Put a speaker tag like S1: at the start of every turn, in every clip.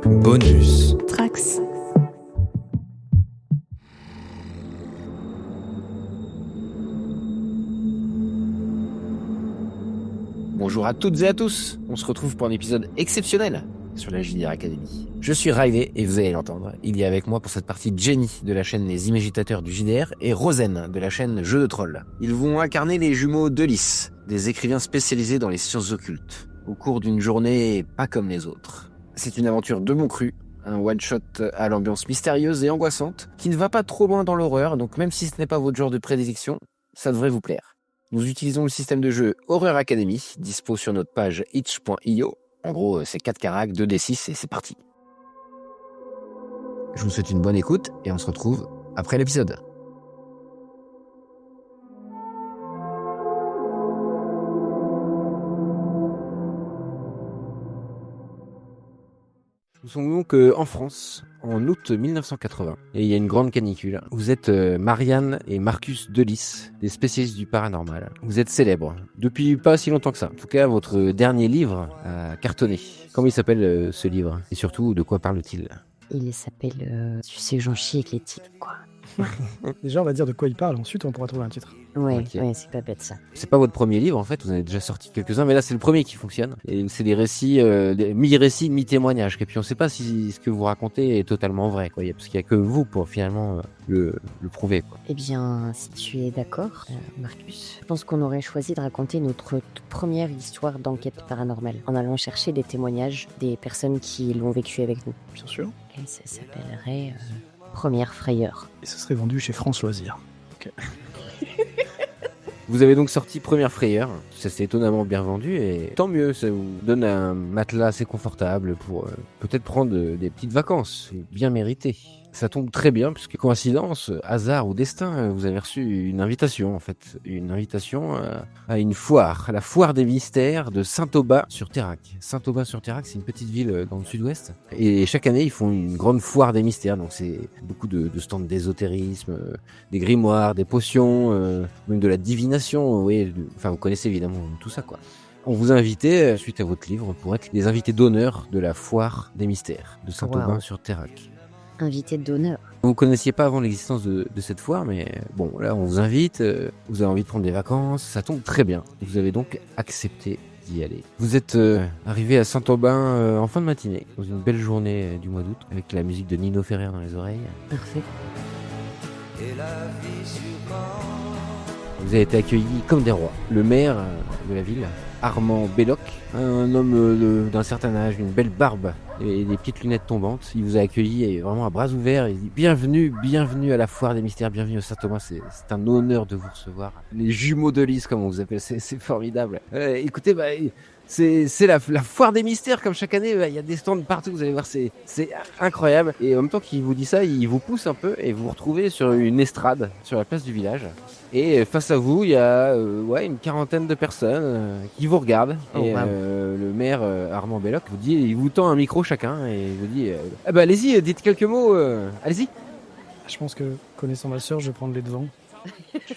S1: Bonus.
S2: Trax.
S3: Bonjour à toutes et à tous, on se retrouve pour un épisode exceptionnel sur la JDR Academy. Je suis Riley et vous allez l'entendre, il y a avec moi pour cette partie Jenny de la chaîne Les Imagitateurs du JDR et Rosen de la chaîne Jeux de Trolls. Ils vont incarner les jumeaux Delis, des écrivains spécialisés dans les sciences occultes, au cours d'une journée pas comme les autres. C'est une aventure de bon cru, un one-shot à l'ambiance mystérieuse et angoissante, qui ne va pas trop loin dans l'horreur, donc même si ce n'est pas votre genre de prédilection, ça devrait vous plaire. Nous utilisons le système de jeu Horror Academy, dispo sur notre page itch.io. En gros, c'est 4 caracs, 2d6 et c'est parti. Je vous souhaite une bonne écoute et on se retrouve après l'épisode. Nous sommes donc en France, en août 1980, et il y a une grande canicule. Vous êtes Marianne et Marcus Delis, des spécialistes du paranormal. Vous êtes célèbres, depuis pas si longtemps que ça. En tout cas, votre dernier livre a cartonné. Comment il s'appelle ce livre? Et surtout, de quoi parle-t-il?
S4: Il s'appelle Tu sais, j'en chie avec les titres, quoi.
S5: Déjà, on va dire de quoi il parle, ensuite on pourra trouver un titre.
S4: Ouais,
S3: Ok.
S4: ouais, c'est pas bête ça.
S3: C'est pas votre premier livre en fait, vous en avez déjà sorti quelques-uns, mais là c'est le premier qui fonctionne. Et c'est des récits, des mi-récits, mi-témoignages. Et puis on sait pas si ce que vous racontez est totalement vrai, quoi. Parce qu'il y a que vous pour finalement le prouver, quoi.
S4: Eh bien, si tu es d'accord, Marcus, je pense qu'on aurait choisi de raconter notre toute première histoire d'enquête paranormale en allant chercher des témoignages des personnes qui l'ont vécu avec nous.
S5: Bien sûr.
S4: Et ça s'appellerait Première Frayeur.
S5: Et ce serait vendu chez France Loisirs.
S3: Vous avez donc sorti Première Frayeur, ça s'est étonnamment bien vendu et tant mieux, ça vous donne un matelas assez confortable pour peut-être prendre des petites vacances, bien méritées. Ça tombe très bien puisque coïncidence, hasard ou destin, vous avez reçu une invitation en fait, une invitation à une foire, la foire des mystères de Saint-Aubin-sur-Thérac. Saint-Aubin-sur-Thérac, c'est une petite ville dans le sud-ouest et chaque année ils font une grande foire des mystères, donc c'est beaucoup de stands d'ésotérisme, des grimoires, des potions, même de la divination, oui, enfin vous connaissez évidemment tout ça quoi. On vous a invité, suite à votre livre, pour être les invités d'honneur de la foire des mystères de Saint-Aubin-sur-Thérac.
S4: Invité d'honneur.
S3: Vous ne connaissiez pas avant l'existence de cette foire, mais bon, là, on vous invite, vous avez envie de prendre des vacances, ça tombe très bien. Vous avez donc accepté d'y aller. Vous êtes arrivé à Saint-Aubin en fin de matinée, dans une belle journée du mois d'août, avec la musique de Nino Ferrer dans les oreilles.
S4: Parfait.
S3: Vous avez été accueillis comme des rois. Le maire de la ville, Armand Belloc, un homme d'un certain âge, une belle barbe et des petites lunettes tombantes, il vous a accueilli vraiment à bras ouverts. Il dit bienvenue à la foire des mystères, bienvenue au Saint-Thomas, c'est un honneur de vous recevoir. Les jumeaux de Lys, comme on vous appelle, c'est formidable. Écoutez, c'est la foire des mystères, comme chaque année, il y a des stands partout, vous allez voir, c'est incroyable. Et en même temps qu'il vous dit ça, il vous pousse un peu et vous vous retrouvez sur une estrade, sur la place du village. Et face à vous, il y a une quarantaine de personnes qui vous regardent.
S4: Oh,
S3: Et
S4: wow.
S3: le maire Armand Belloc vous dit, il vous tend un micro chacun et il vous dit allez-y, dites quelques mots, allez-y.
S5: Je pense que, connaissant ma sœur, je vais prendre les devants.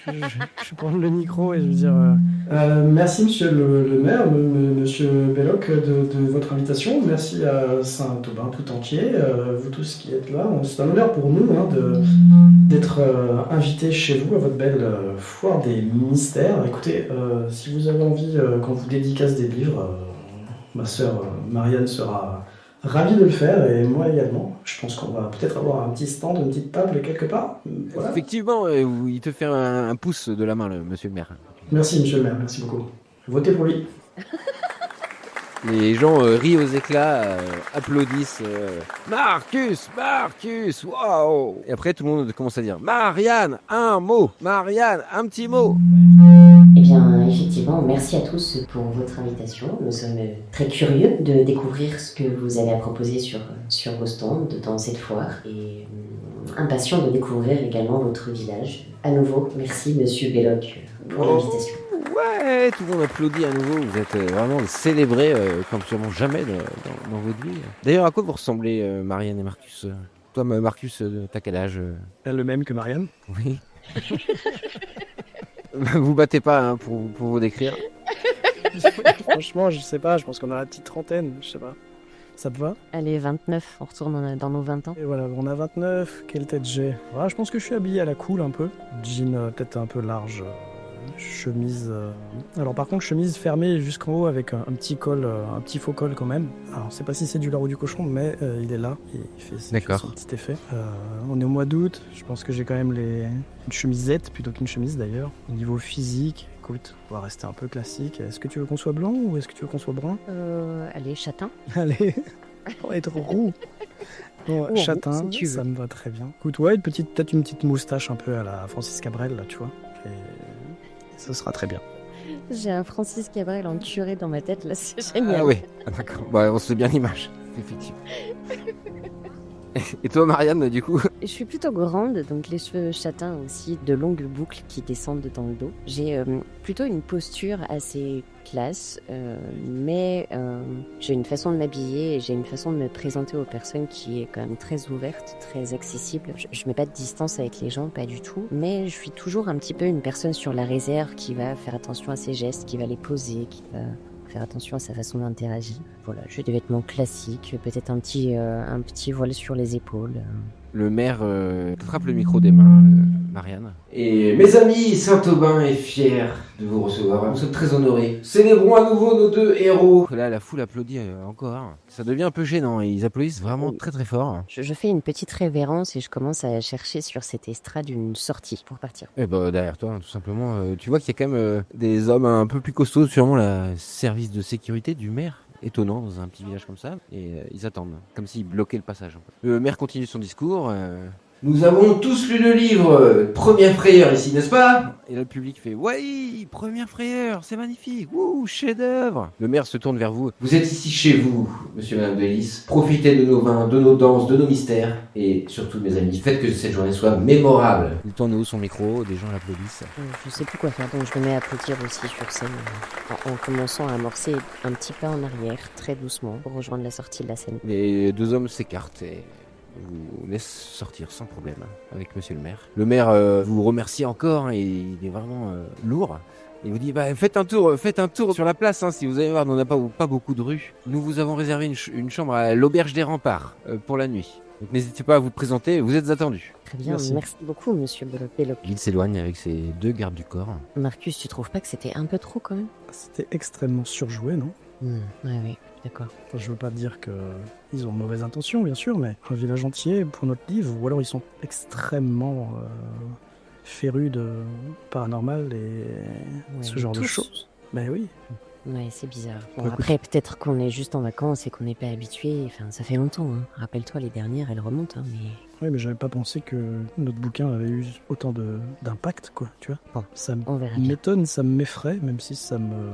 S5: Je vais prendre le micro et je vais dire merci monsieur le maire, monsieur Belloc, de votre invitation. Merci à Saint-Aubin tout entier, vous tous qui êtes là. C'est un honneur pour nous d'être invités chez vous à votre belle foire des mystères. Écoutez, si vous avez envie qu'on vous dédicace des livres, ma sœur Marianne sera ravie de le faire et moi également. Je pense qu'on va peut-être avoir un petit stand, une petite table quelque part. Voilà.
S3: Effectivement, il te fait un pouce de la main, monsieur le maire.
S5: Merci monsieur le maire, merci beaucoup. Votez pour lui.
S3: Les gens rient aux éclats, applaudissent. Marcus, waouh! Et après, tout le monde commence à dire Marianne, un mot! Marianne, un petit mot!
S4: Eh bien, effectivement, merci à tous pour votre invitation. Nous sommes très curieux de découvrir ce que vous avez à proposer sur vos stands dans cette foire et impatients de découvrir également votre village. À nouveau, merci Monsieur Belloc pour l'invitation.
S3: Ouais, tout le monde applaudit à nouveau. Vous êtes vraiment célébrés comme sûrement jamais dans votre vie. D'ailleurs, à quoi vous ressemblez, Marianne et Marcus? Toi, Marcus, t'as quel âge?
S5: Le même que Marianne.
S3: Oui. Vous battez pas hein, pour vous décrire.
S5: Franchement, je sais pas, je pense qu'on a la petite trentaine, je sais pas. Ça te va?
S4: Allez, 29, on retourne dans nos 20 ans.
S5: Et voilà, on a 29. Quelle tête j'ai? Ah, je pense que je suis habillé à la cool un peu. Jean peut-être un peu large. Chemise. Alors par contre, chemise fermée jusqu'en haut avec un petit col, un petit faux col quand même. Alors je sais pas si c'est du lard ou du cochon, mais il est là. Il fait son petit effet. On est au mois d'août. Je pense que j'ai quand même une chemisette plutôt qu'une chemise d'ailleurs. Au niveau physique, écoute, on va rester un peu classique. Est-ce que tu veux qu'on soit blanc ou est-ce que tu veux qu'on soit brun?
S4: Allez, châtain.
S5: Allez, on va être roux. Bon, châtain,
S4: si
S5: ça me va très bien. Écoute, ouais, peut-être une petite moustache un peu à la Francis Cabrel, là, tu vois. Et ça sera très bien.
S4: J'ai un Francis Cabrel en curé dans ma tête, là, c'est génial.
S3: Ah oui, d'accord. Bah, on se fait bien l'image, effectivement. Et toi, Marianne, du coup?
S4: Je suis plutôt grande, donc les cheveux châtains aussi, de longues boucles qui descendent dans le dos. J'ai plutôt une posture assez classe, mais j'ai une façon de m'habiller et j'ai une façon de me présenter aux personnes qui est quand même très ouverte, très accessible. Je mets pas de distance avec les gens, pas du tout, mais je suis toujours un petit peu une personne sur la réserve qui va faire attention à ses gestes, qui va les poser, qui va faire attention à sa façon d'interagir. Voilà, j'ai des vêtements classiques, peut-être un petit voile sur les épaules.
S3: Le maire attrape le micro des mains, Marianne. Et mes amis, Saint-Aubin est fier de vous recevoir. Nous sommes très honorés. Célébrons à nouveau nos deux héros. Là, la foule applaudit encore. Ça devient un peu gênant et ils applaudissent vraiment très très fort.
S4: Je fais une petite révérence et je commence à chercher sur cette estrade une sortie pour partir.
S3: Et bah derrière toi, tout simplement, tu vois qu'il y a quand même des hommes un peu plus costauds, sûrement le service de sécurité du maire. Étonnant dans un petit village comme ça, et ils attendent, comme s'ils bloquaient le passage un peu. Le maire continue son discours. Nous avons tous lu le livre Première frayeur ici, n'est-ce pas? Et là, le public fait ouais, Première frayeur, c'est magnifique, wouh, chef-d'œuvre. Le maire se tourne vers vous. Vous êtes ici chez vous, monsieur et madame de Lys. Profitez de nos vins, de nos danses, de nos mystères, et surtout, mes amis, faites que cette journée soit mémorable. Il tourne haut son micro, des gens l'applaudissent.
S4: Je sais plus quoi faire, donc je me mets à applaudir aussi sur scène, en commençant à amorcer un petit pas en arrière, très doucement, pour rejoindre la sortie de la scène.
S3: Les deux hommes s'écartent et vous laisse sortir sans problème avec monsieur le maire. Le maire vous remercie encore et il est vraiment lourd. Il vous dit faites un tour sur la place, hein, si vous allez voir, on n'a pas beaucoup de rues. Nous vous avons réservé une chambre à l'auberge des remparts pour la nuit. Donc n'hésitez pas à vous présenter, vous êtes attendus.
S4: Très bien, merci beaucoup monsieur Belloc.
S3: Il s'éloigne avec ses deux gardes du corps.
S4: Marcus, tu trouves pas que c'était un peu trop quand même?
S5: C'était extrêmement surjoué, non?
S4: Oui, d'accord.
S5: Enfin, je veux pas dire qu'ils ont mauvaise intention, bien sûr, mais un village entier pour notre livre, ou alors ils sont extrêmement férus de paranormal et ce genre de choses. Ben oui.
S4: Ouais, c'est bizarre. Bon, après, peut-être qu'on est juste en vacances et qu'on n'est pas habitué. Enfin, ça fait longtemps. Hein. Rappelle-toi, les dernières, elles remontent. Hein, mais...
S5: Oui, mais j'avais pas pensé que notre bouquin avait eu autant d'impact, quoi. Tu vois.
S4: Bon,
S5: ça
S4: on verra bien.
S5: m'étonne, ça m'effraie, même si ça me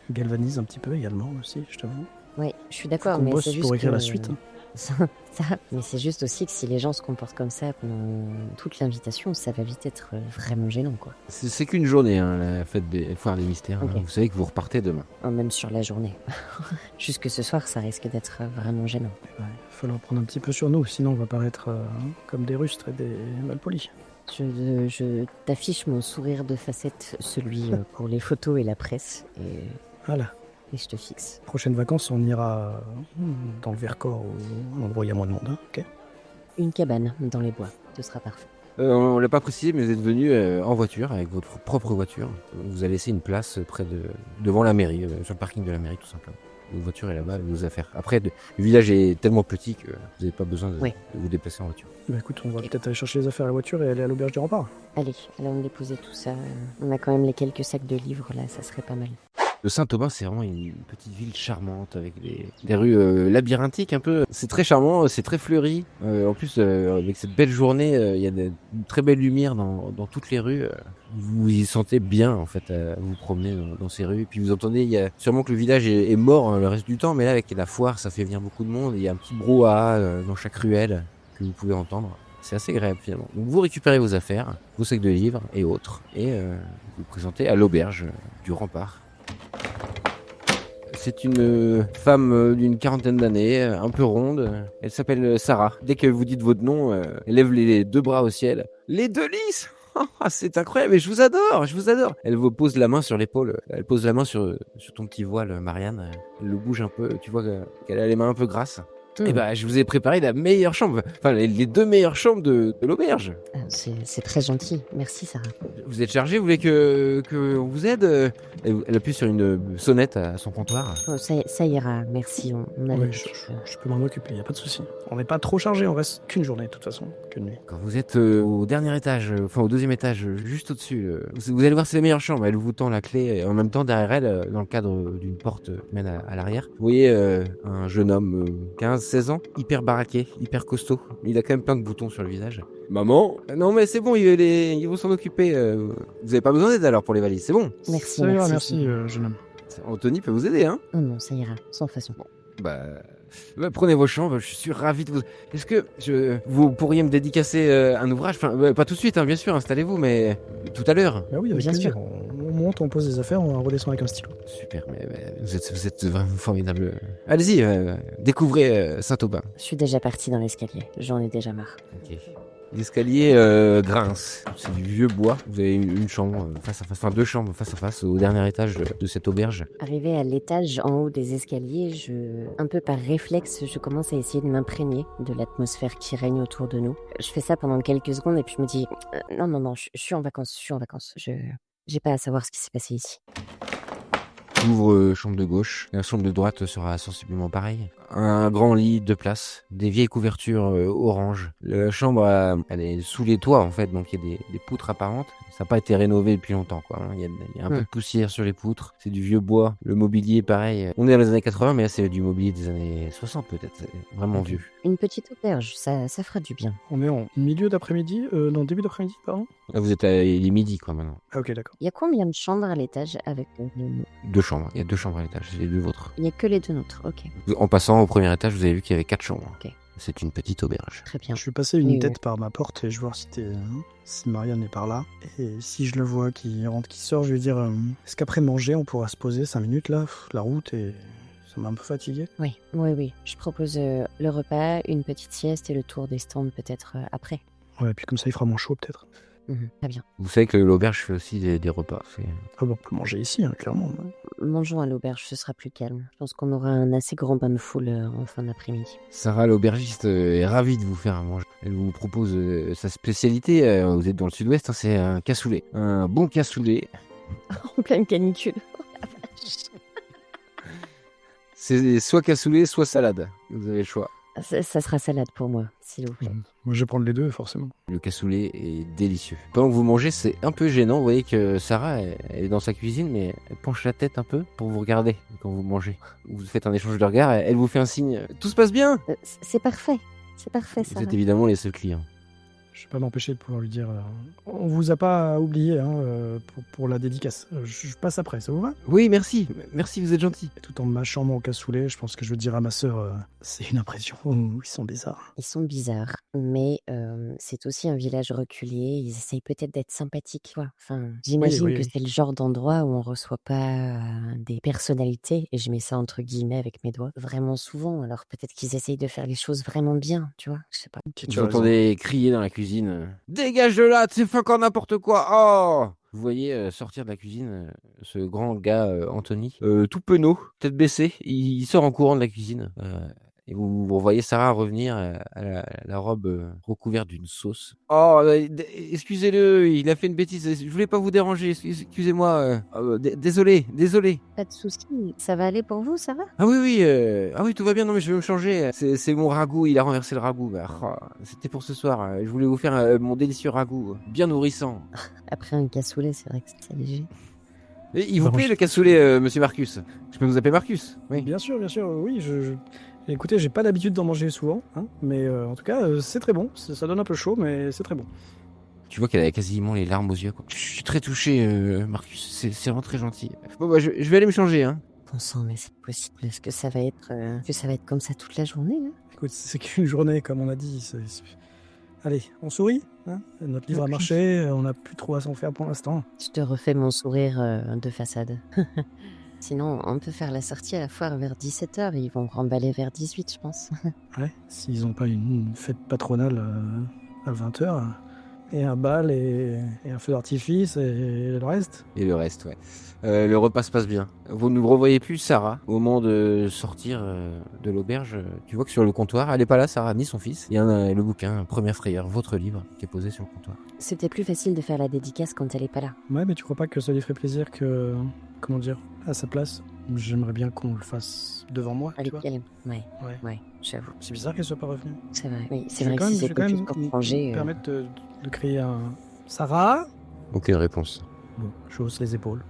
S5: galvanise un petit peu également aussi, je t'avoue.
S4: Oui, je suis d'accord,
S5: mais c'est juste pour écrire la suite. Hein.
S4: Mais c'est juste aussi que si les gens se comportent comme ça pendant toute l'invitation, ça va vite être vraiment gênant, quoi.
S3: C'est qu'une journée, hein, la fête des foires des mystères. Okay. Hein. Vous savez que vous repartez demain.
S4: Même sur la journée. Juste que ce soir, ça risque d'être vraiment gênant.
S5: Il va falloir prendre un petit peu sur nous, sinon on va paraître comme des rustres et des malpolis.
S4: Je t'affiche mon sourire de facette, celui pour les photos et la presse. Et...
S5: Voilà.
S4: Et je te fixe.
S5: Prochaines vacances, on ira dans le Vercors, un endroit où il y a moins de monde, hein, ok?
S4: Une cabane dans les bois, ce sera parfait.
S3: On l'a pas précisé, mais vous êtes venu en voiture, avec votre propre voiture. Vous avez laissé une place devant la mairie, sur le parking de la mairie, tout simplement. Votre voiture est là-bas, avec vos affaires. Après, le village est tellement petit que vous n'avez pas besoin de vous déplacer en voiture.
S5: Bah écoute, on va peut-être aller chercher les affaires à la voiture et aller à l'auberge des remparts.
S4: Allez, allons déposer tout ça. On a quand même les quelques sacs de livres, là, ça serait pas mal.
S3: Le Saint-Aubin, c'est vraiment une petite ville charmante avec des rues labyrinthiques un peu. C'est très charmant, c'est très fleuri. En plus, avec cette belle journée, il y a une très belle lumière dans toutes les rues. Vous vous y sentez bien en fait à vous promener dans ces rues. Puis vous entendez, il y a sûrement que le village est mort le reste du temps, mais là avec la foire, ça fait venir beaucoup de monde. Il y a un petit brouhaha dans chaque ruelle que vous pouvez entendre. C'est assez agréable finalement. Donc vous récupérez vos affaires, vos sacs de livres et autres, et vous vous présentez à l'auberge du rempart. C'est une femme d'une quarantaine d'années, un peu ronde. Elle s'appelle Sarah. Dès que vous dites votre nom, elle lève les deux bras au ciel. Les deux Lys. Ah, c'est incroyable, mais je vous adore, je vous adore. Elle vous pose la main sur l'épaule, elle pose la main sur ton petit voile, Marianne. Elle le bouge un peu, tu vois qu'elle a les mains un peu grasses. Et bah, je vous ai préparé la meilleure chambre, enfin les 2 meilleures chambres de l'auberge.
S4: C'est très gentil. Merci, Sarah.
S3: Vous êtes chargé, vous voulez que on vous aide? Elle appuie sur une sonnette à son comptoir.
S4: Oh, ça ira, merci. On a
S5: Oui,
S4: l'habitude.
S5: je peux m'en occuper, y a pas de souci. On n'est pas trop chargé, on reste qu'une journée de toute façon, qu'une nuit.
S3: Quand vous êtes au dernier étage, enfin au 2e étage, juste au-dessus, vous allez voir c'est les meilleures chambres. Elle vous tend la clé et en même temps derrière elle, dans le cadre d'une porte qui mène à l'arrière, vous voyez un jeune homme 15-16 ans, hyper baraqué, hyper costaud. Il a quand même plein de boutons sur le visage. Maman? Non mais c'est bon, ils vont s'en occuper. Vous avez pas besoin d'aide alors pour les valises, c'est bon?
S4: Merci,
S5: Ça ira,
S4: merci.
S5: merci, jeune homme.
S3: Anthony peut vous aider, hein?
S4: Oh non, ça ira, sans façon.
S3: Bah, prenez vos chambres, je suis ravi de vous... Est-ce que vous pourriez me dédicacer un ouvrage? Enfin, pas tout de suite, hein, bien sûr, installez-vous, mais tout à l'heure.
S5: Ah oui, avec
S4: Bien
S5: plaisir.
S4: sûr.
S5: On monte, on pose des affaires, on redescend avec un stylo.
S3: Super, mais vous êtes vraiment formidable. Allez-y, découvrez Saint-Aubin.
S4: Je suis déjà partie dans l'escalier, j'en ai déjà marre.
S3: Ok. L'escalier grince, c'est du vieux bois. Vous avez une chambre face à face, enfin 2 chambres face à face au dernier étage de cette auberge.
S4: Arrivée à l'étage en haut des escaliers, un peu par réflexe, je commence à essayer de m'imprégner de l'atmosphère qui règne autour de nous. Je fais ça pendant quelques secondes et puis je me dis non, je suis en vacances, j'ai pas à savoir ce qui s'est passé ici.
S3: Ouvre chambre de gauche, la chambre de droite sera sensiblement pareille. Un grand lit, 2 places, des vieilles couvertures orange. La chambre, elle est sous les toits en fait, donc il y a des poutres apparentes. Ça n'a pas été rénové depuis longtemps, quoi. Il y a un peu de poussière sur les poutres, c'est du vieux bois. Le mobilier, pareil. On est dans les années 80, mais là c'est du mobilier des années 60 peut-être, c'est vraiment vieux.
S4: Une petite auberge, ça fera du bien.
S5: On est en milieu d'après-midi, non, début d'après-midi, pardon.
S3: Là vous êtes il est midi quoi maintenant.
S5: Ah ok, d'accord.
S4: Il y a combien de chambres à l'étage avec
S3: 2 chambres, il y a 2 chambres à l'étage, c'est les 2 vôtres.
S4: Il y a que les 2 nôtres, ok.
S3: En passant au premier étage, vous avez vu qu'il y avait 4 chambres.
S4: Ok.
S3: C'est une petite auberge.
S4: Très bien.
S5: Je vais passer une
S4: Oui,
S5: tête par ma porte et je vais voir si Marianne est par là. Et si je le vois qui rentre, qui sort, je vais dire est-ce qu'après manger, on pourra se poser 5 minutes là, la route et ça m'a un peu fatigué.
S4: Oui. Je propose le repas, une petite sieste et le tour des stands peut-être après.
S5: Ouais, puis comme ça il fera moins chaud peut-être.
S4: Très bien.
S3: Vous savez que l'auberge fait aussi des repas.
S5: Ah bon, on peut manger ici, hein, clairement.
S4: Mangeons à l'auberge, ce sera plus calme. Je pense qu'on aura un assez grand bain de foule en fin d'après-midi.
S3: Sarah, l'aubergiste, est ravie de vous faire à manger. Elle vous propose sa spécialité. Vous êtes dans le sud-ouest, hein, c'est un cassoulet. Un bon cassoulet.
S4: En pleine canicule.
S3: C'est soit cassoulet, soit salade. Vous avez le choix.
S4: Ça sera salade pour moi, s'il vous plaît.
S5: Moi je vais prendre les 2, forcément.
S3: Le cassoulet est délicieux. Pendant que vous mangez, c'est un peu gênant. Vous voyez que Sarah, elle est dans sa cuisine, mais elle penche la tête un peu pour vous regarder quand vous mangez. Vous faites un échange de regards, elle vous fait un signe. Tout se passe bien.
S4: C'est parfait. C'est parfait,
S3: Vous
S4: ça.
S3: êtes évidemment les seuls clients.
S5: Je vais pas m'empêcher de pouvoir lui dire on vous a pas oublié pour la dédicace. Je passe après, ça vous va?
S3: Oui, merci, vous êtes gentil.
S5: Et tout en mâchant mon cassoulet, je pense que je veux dire à ma sœur c'est une impression. Oh, ils sont bizarres.
S4: Ils sont bizarres, mais c'est aussi un village reculé. Ils essayent peut-être d'être sympathiques, quoi. Enfin, j'imagine
S5: Oui.
S4: que c'est le genre d'endroit où on reçoit pas des personnalités, et je mets ça entre guillemets avec mes doigts, vraiment souvent. Alors peut-être qu'ils essayent de faire les choses vraiment bien, tu vois. Je sais pas.
S3: Vous entendez crier dans la cuisine. Dégage de là, tu fais encore n'importe quoi. Oh! Vous voyez sortir de la cuisine ce grand gars Anthony, tout penaud, tête baissée. Il sort en courant de la cuisine. Et vous voyez Sarah revenir à la robe recouverte d'une sauce. Oh, excusez-le, il a fait une bêtise. Je voulais pas vous déranger. Excusez-moi. Désolé.
S4: Pas de soucis. Ça va aller pour vous, ça va?
S3: Ah oui, tout va bien. Non mais je vais me changer. C'est mon ragoût. Il a renversé le ragoût. C'était pour ce soir. Je voulais vous faire mon délicieux ragoût, bien nourrissant.
S4: Après un cassoulet, c'est vrai que c'est léger.
S3: Et il vous plaît le cassoulet, monsieur Marcus? Je peux vous appeler Marcus? Oui.
S5: Bien sûr, oui. Écoutez, j'ai pas l'habitude d'en manger souvent, mais en tout cas, c'est très bon. Ça donne un peu chaud, mais c'est très bon.
S3: Tu vois qu'elle a quasiment les larmes aux yeux, quoi. Je suis très touché, Marcus. C'est vraiment très gentil. Bon, bah, je vais aller me changer, hein.
S4: Bon sang, mais c'est possible. Est-ce que ça va être comme ça toute la journée, hein?
S5: Écoute, c'est qu'une journée, comme on a dit. Allez, on sourit, Notre livre a marché, on n'a plus trop à s'en faire pour l'instant.
S4: Je te refais mon sourire de façade. Sinon, on peut faire la sortie à la foire vers 17h. Ils vont remballer vers 18, je pense.
S5: Ouais, s'ils n'ont pas une fête patronale à 20h, Et un bal et un feu d'artifice et le reste.
S3: Et le reste, ouais. Le repas se passe bien. Vous ne revoyez plus Sarah au moment de sortir de l'auberge. Tu vois que sur le comptoir, elle n'est pas là, Sarah, ni son fils. Il y a le bouquin, Première frayeur, votre livre, qui est posé sur le comptoir.
S4: C'était plus facile de faire la dédicace quand elle est pas là.
S5: Ouais, mais tu crois pas que ça lui ferait plaisir que... Comment dire? À sa place, j'aimerais bien qu'on le fasse devant moi, tu
S4: Avec
S5: vois.
S4: elle. Ouais,
S5: Ouais.
S4: j'avoue.
S5: C'est bizarre qu'elle soit pas revenue.
S4: C'est vrai. Oui, c'est
S5: Je vais
S4: vrai que
S5: quand
S4: si
S5: même- je vais
S4: c'était
S5: quand
S4: juste
S5: même
S4: pour
S5: me
S4: ranger.
S5: permettre de créer un... Sarah?
S3: Aucune réponse.
S5: Bon, je hausse les épaules.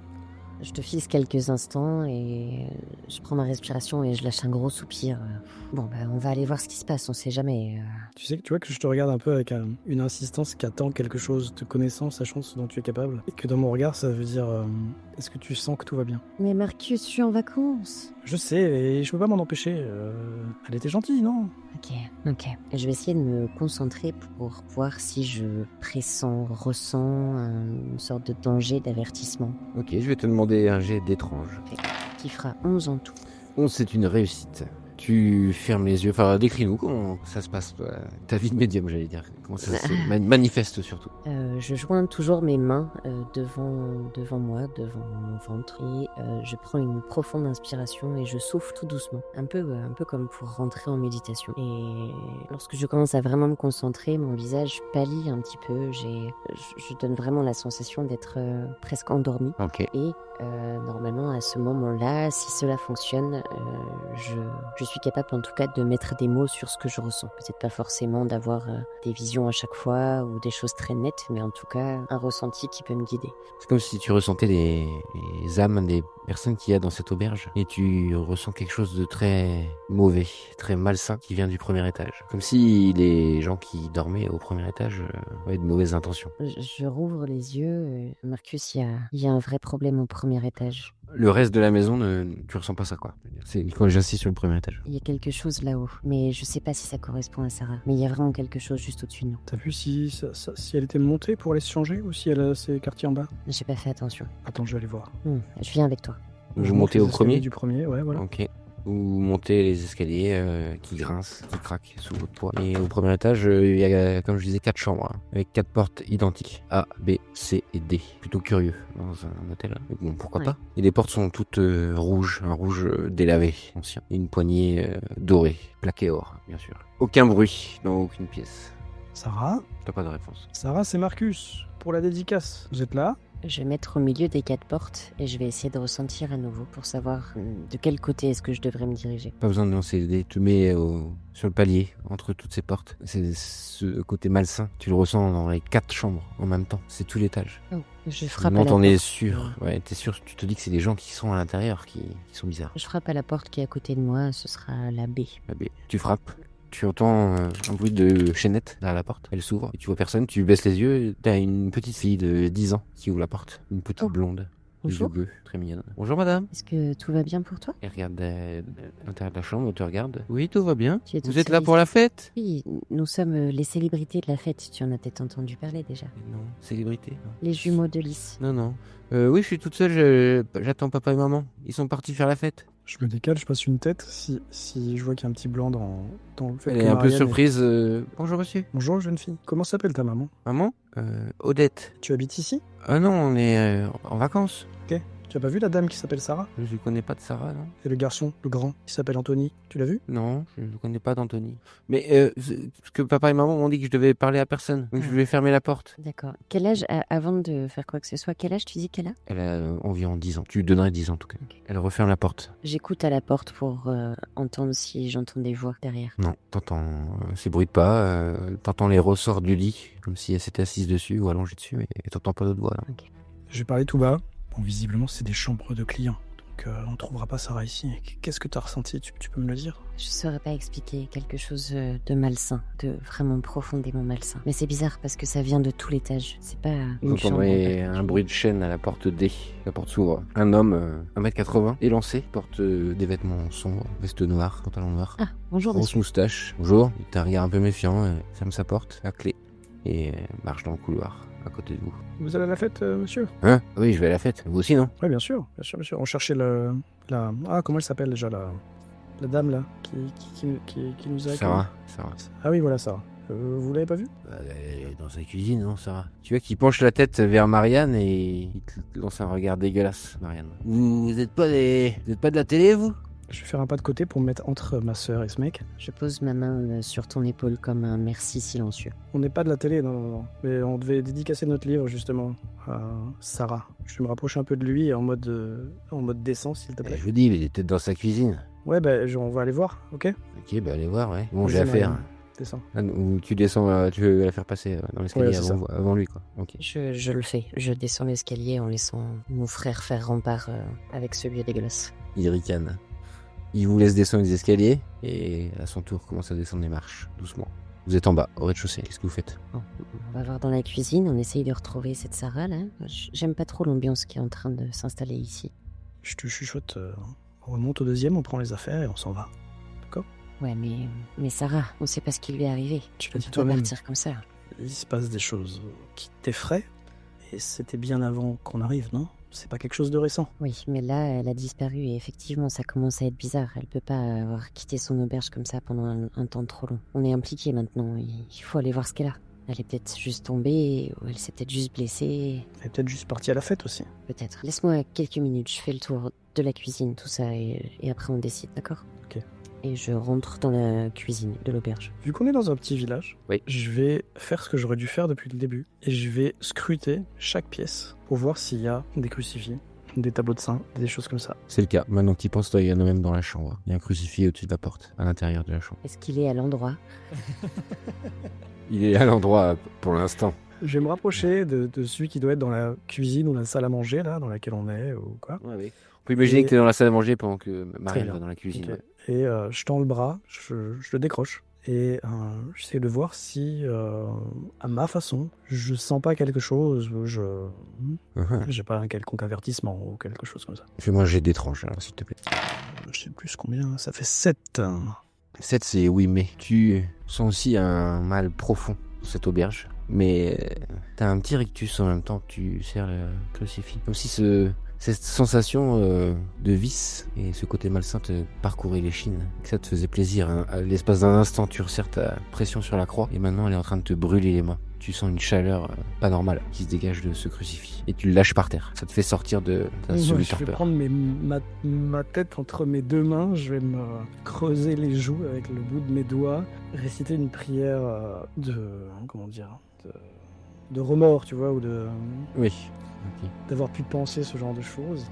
S4: Je te fixe quelques instants et je prends ma respiration et je lâche un gros soupir. Bon, bah, on va aller voir ce qui se passe, on sait jamais.
S5: Tu vois que je te regarde un peu avec une insistance qui attend quelque chose, te connaissant, sachant ce dont tu es capable. Et que dans mon regard, ça veut dire... est-ce que tu sens que tout va bien?
S4: Mais Marcus, je suis en vacances.
S5: Je sais, et je peux pas m'en empêcher. Elle était gentille, non?
S4: Ok. Je vais essayer de me concentrer pour voir si je ressens une sorte de danger, d'avertissement,
S3: Ok, je vais te demander un jet d'étrange.
S4: qui fera 11 en tout.
S3: 11, c'est une réussite. Tu fermes les yeux. Enfin, décris-nous comment ça se passe, toi, ta vie de médium, j'allais dire. Comment ça se manifeste surtout.
S4: Je joins toujours mes mains devant moi, devant mon ventre, et je prends une profonde inspiration et je souffle tout doucement, un peu comme pour rentrer en méditation. Et lorsque je commence à vraiment me concentrer, mon visage pâlit un petit peu. Je donne vraiment la sensation d'être presque endormie.
S3: Ok.
S4: Et normalement, à ce moment-là, si cela fonctionne, je suis capable en tout cas de mettre des mots sur ce que je ressens. Peut-être pas forcément d'avoir des visions à chaque fois ou des choses très nettes, mais en tout cas un ressenti qui peut me guider.
S3: C'est comme si tu ressentais les âmes des personnes qu'il y a dans cette auberge et tu ressens quelque chose de très mauvais, très malsain qui vient du premier étage. Comme si les gens qui dormaient au premier étage avaient de mauvaises intentions.
S4: Je rouvre les yeux. Marcus, il y a un vrai problème au premier étage.
S3: Le reste de la maison, tu ressens pas ça, quoi. C'est quand j'insiste sur le premier étage.
S4: Il y a quelque chose là-haut, mais je sais pas si ça correspond à Sarah. Mais il y a vraiment quelque chose juste au-dessus de nous.
S5: T'as vu si elle était montée pour aller se changer ou si elle s'est écartée en bas?
S4: J'ai pas fait attention.
S5: Attends, je vais aller voir.
S4: Je viens avec toi.
S3: Vous
S5: Je monte
S3: montez
S5: les
S3: au premier
S5: escaliers du premier, ouais, voilà.
S3: Ok. Vous montez les escaliers qui grincent, qui craquent sous votre poids. Et au premier étage, il y a, comme je disais, 4 chambres, avec 4 portes identiques. A, B, C et D. Plutôt curieux dans un hôtel. Mais bon, pourquoi pas. Et les portes sont toutes rouges, un rouge délavé, ancien. Et une poignée dorée, plaquée or, bien sûr. Aucun bruit dans aucune pièce.
S5: Sarah?
S3: T'as pas de réponse.
S5: Sarah, c'est Marcus, pour la dédicace. Vous êtes là?
S4: Je vais mettre au milieu des 4 portes et je vais essayer de ressentir à nouveau pour savoir de quel côté est-ce que je devrais me diriger.
S3: Pas besoin de lancer les dés, tu te mets sur le palier entre toutes ces portes. C'est ce côté malsain, tu le ressens dans les 4 chambres en même temps. C'est tout l'étage.
S4: Oh, je frappe
S3: Non,
S4: à la
S3: t'en es
S4: porte.
S3: sûr. Ouais, t'es sûr, tu te dis que c'est des gens qui sont à l'intérieur qui sont bizarres.
S4: Je frappe à la porte qui est à côté de moi, ce sera la B.
S3: La B. Tu frappes. Tu entends un bruit de chaînette derrière la porte. Elle s'ouvre et tu vois personne. Tu baisses les yeux. T'as une petite fille de 10 ans qui ouvre la porte. Une petite
S4: Oh.
S3: blonde. Les yeux
S4: Bonjour.
S3: bleus, très mignonne. Bonjour madame.
S4: Est-ce que tout va bien pour toi?
S3: Elle regarde l'intérieur de la chambre, elle te regarde. Oui, tout va bien.
S4: Tu es toute
S3: Vous êtes là
S4: seule
S3: pour la fête?
S4: Oui, nous sommes les célébrités de la fête. Tu en as peut-être entendu parler déjà.
S3: Non, célébrité. Non.
S4: Les jumeaux de Lys.
S3: Non. Oui, je suis toute seule, j'attends papa et maman. Ils sont partis faire la fête.
S5: Je me décale, je passe une tête si je vois qu'il y a un petit blanc dans le fait
S3: Elle
S5: que
S3: est un peu
S5: Marianne
S3: surprise. Bonjour monsieur.
S5: Bonjour jeune fille, comment s'appelle ta maman?
S3: Maman Odette.
S5: Tu habites ici?
S3: Ah non, on est en vacances.
S5: Ok. Tu as pas vu la dame qui s'appelle Sarah?
S3: Je ne connais pas de Sarah, non?
S5: Et le garçon, le grand, qui s'appelle Anthony, tu l'as vu?
S3: Non, je ne connais pas d'Anthony. Mais parce que papa et maman m'ont dit que je devais parler à personne. Donc je vais fermer la porte.
S4: D'accord. Quel âge, avant de faire quoi que ce soit, quel âge tu dis qu'elle a?
S3: Elle a environ 10 ans. Tu lui donnerais 10 ans en tout cas.
S4: Ok.
S3: Elle referme la porte.
S4: J'écoute à la porte pour entendre si j'entends des voix derrière.
S3: Non, t'entends ces bruits de pas. T'entends les ressorts du lit, comme si elle s'était assise dessus ou allongée dessus. Mais t'entends pas d'autres voix. Là.
S5: Je vais parler tout bas. Bon, visiblement, c'est des chambres de clients. Donc, on trouvera pas Sarah ici. Qu'est-ce que t'as ressenti? Tu peux me le dire?
S4: Je saurais pas expliquer, quelque chose de malsain, de vraiment profondément malsain. Mais c'est bizarre parce que ça vient de tout l'étage. C'est pas
S3: Vous
S4: une chambre.
S3: entendrez un bruit de chaîne à la porte D. La porte s'ouvre. Un homme, 1m80, élancé, porte des vêtements sombres, veste noire, pantalon noir,
S4: Ah, bonjour
S3: grosse
S4: monsieur.
S3: moustache. Bonjour. Il t'a un regard un peu méfiant, ferme sa porte, à clé, et marche dans le couloir à côté de vous.
S5: Vous allez à la fête, monsieur?
S3: Hein? Oui, je vais à la fête. Vous aussi, non?
S5: Oui, bien sûr. On cherchait Ah, comment elle s'appelle déjà, la dame, là, qui nous a...
S3: Sarah.
S5: Ah oui, voilà, Sarah. Vous l'avez pas vu?
S3: Elle est dans sa cuisine, non, Sarah? Tu vois qu'il penche la tête vers Marianne et il te lance un regard dégueulasse, Marianne. Vous êtes pas de la télé, vous?
S5: Je vais faire un pas de côté pour me mettre entre ma sœur et ce mec.
S4: Je pose ma main sur ton épaule comme un merci silencieux.
S5: On n'est pas de la télé, non. Mais on devait dédicacer notre livre, justement, à Sarah. Je vais me rapprocher un peu de lui en mode décent, s'il te plaît.
S3: Je vous dis, il est peut-être dans sa cuisine.
S5: Ouais, on va aller voir, ok?
S3: Ok, allez voir, ouais. Bon,
S5: Vas-y,
S3: j'ai affaire.
S5: Marianne, descends.
S3: Ou tu descends, tu veux la faire passer dans l'escalier
S5: Ouais, c'est
S3: avant lui, quoi. Ok.
S4: Je le fais. Je descends l'escalier en laissant mon frère faire rempart avec ce lieu dégueulasse.
S3: Il ricane. Il vous laisse descendre les escaliers et à son tour commence à descendre les marches, doucement. Vous êtes en bas, au rez-de-chaussée. Qu'est-ce que vous faites?
S4: Bon, on va voir dans la cuisine, on essaye de retrouver cette Sarah là. J'aime pas trop l'ambiance qui est en train de s'installer ici.
S5: Je te chuchote, on remonte au deuxième, on prend les affaires et on s'en va. D'accord?
S4: Ouais, mais Sarah, on sait pas ce qui lui est arrivé.
S5: Tu
S4: On
S5: l'as dit
S4: peut pas
S5: toi-même.
S4: partir comme ça.
S5: Il se passe des choses qui t'effraient, et c'était bien avant qu'on arrive, non? C'est pas quelque chose de récent.
S4: Oui, mais là, elle a disparu et effectivement, ça commence à être bizarre. Elle peut pas avoir quitté son auberge comme ça pendant un temps trop long. On est impliqués maintenant, il faut aller voir ce qu'elle a. Elle est peut-être juste tombée, ou elle s'est peut-être juste blessée.
S5: Elle est peut-être juste partie à la fête aussi.
S4: Peut-être. Laisse-moi quelques minutes, je fais le tour de la cuisine, tout ça, et après on décide, d'accord?
S5: Ok.
S4: Et je rentre dans la cuisine de l'auberge.
S5: Vu qu'on est dans un petit village,
S3: Oui.
S5: je vais faire ce que j'aurais dû faire depuis le début. Et je vais scruter chaque pièce pour voir s'il y a des crucifix, des tableaux de saints, des choses comme ça.
S3: C'est le cas. Maintenant que tu y penses, toi, il y en a même dans la chambre. Il y a un crucifix au-dessus de la porte, à l'intérieur de la chambre.
S4: Est-ce qu'il est à l'endroit?
S3: Il est à l'endroit pour l'instant.
S5: Je vais me rapprocher de celui qui doit être dans la cuisine ou la salle à manger, là, dans laquelle on est, ou quoi.
S3: Ouais, oui. On peut imaginer que tu es dans la salle à manger pendant que Marianne
S5: bien.
S3: va dans la cuisine.
S5: Ok.
S3: Ouais.
S5: Et je tends le bras, je le décroche. Et j'essaie de voir si, à ma façon, je sens pas quelque chose, ou j'ai pas un quelconque avertissement ou quelque chose comme ça.
S3: Fais-moi un jet d'étrange, alors, s'il te plaît.
S5: Je sais plus combien, ça fait 7.
S3: 7, c'est oui, mais tu sens aussi un mal profond dans cette auberge. Mais t'as un petit rictus en même temps que tu serres le crucifix. Comme si cette sensation de vice et ce côté malsain te parcourait les chines. Que ça te faisait plaisir. Hein. À l'espace d'un instant, tu resserres ta pression sur la croix et maintenant elle est en train de te brûler les mains. Tu sens une chaleur pas normale qui se dégage de ce crucifix. Et tu le lâches par terre. Ça te fait sortir de ta
S5: Je
S3: subite
S5: vais
S3: torpeur.
S5: prendre ma tête entre mes deux mains, je vais me creuser les joues avec le bout de mes doigts, réciter une prière de remords, tu vois, ou
S3: Oui. Ok.
S5: d'avoir pu penser ce genre de choses,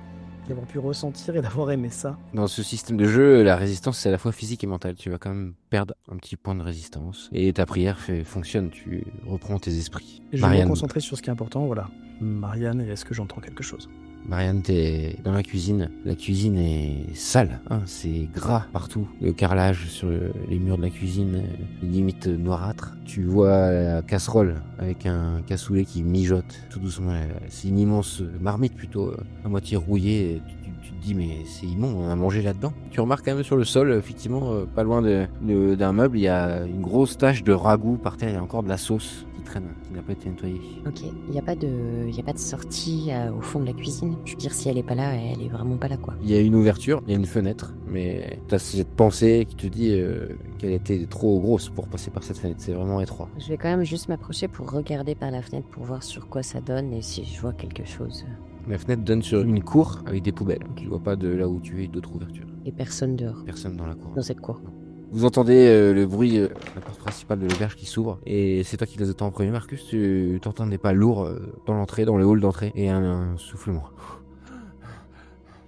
S5: d'avoir pu ressentir et d'avoir aimé ça.
S3: Dans ce système de jeu, la résistance, c'est à la fois physique et mentale. Tu vas quand même perdre un petit point de résistance. Et ta prière fonctionne, tu reprends tes esprits.
S5: Et je vais me concentrer sur ce qui est important, voilà. Marianne, est-ce que j'entends quelque chose?
S3: Marianne, t'es dans la cuisine. La cuisine est sale, hein, c'est gras partout. Le carrelage sur les murs de la cuisine est limite noirâtre. Tu vois la casserole avec un cassoulet qui mijote tout doucement. C'est une immense marmite plutôt, à moitié rouillée. Tu te dis mais c'est immonde, on a mangé là-dedans. Tu remarques quand même sur le sol, effectivement, pas loin d'un meuble, il y a une grosse tache de ragoût par terre. Il y a encore de la sauce qui traîne, qui n'a pas été nettoyée.
S4: Ok, il n'y a pas de sortie au fond de la cuisine. Je veux dire, si elle est pas là, elle est vraiment pas là, quoi.
S3: Il y a une ouverture, il y a une fenêtre, mais t'as cette pensée qui te dit qu'elle était trop grosse pour passer par cette fenêtre. C'est vraiment étroit.
S4: Je vais quand même juste m'approcher pour regarder par la fenêtre pour voir sur quoi ça donne et si je vois quelque chose.
S3: La fenêtre donne sur une cour avec des poubelles. Tu vois pas de là où tu es d'autres ouvertures.
S4: Et personne dehors,
S3: Personne dans la cour.
S4: dans cette cour.
S3: Vous entendez le bruit de la porte principale de l'auberge qui s'ouvre. Et c'est toi qui les entends en premier, Marcus. Tu t'entends des pas lourds dans l'entrée, dans le hall d'entrée. Et un soufflement.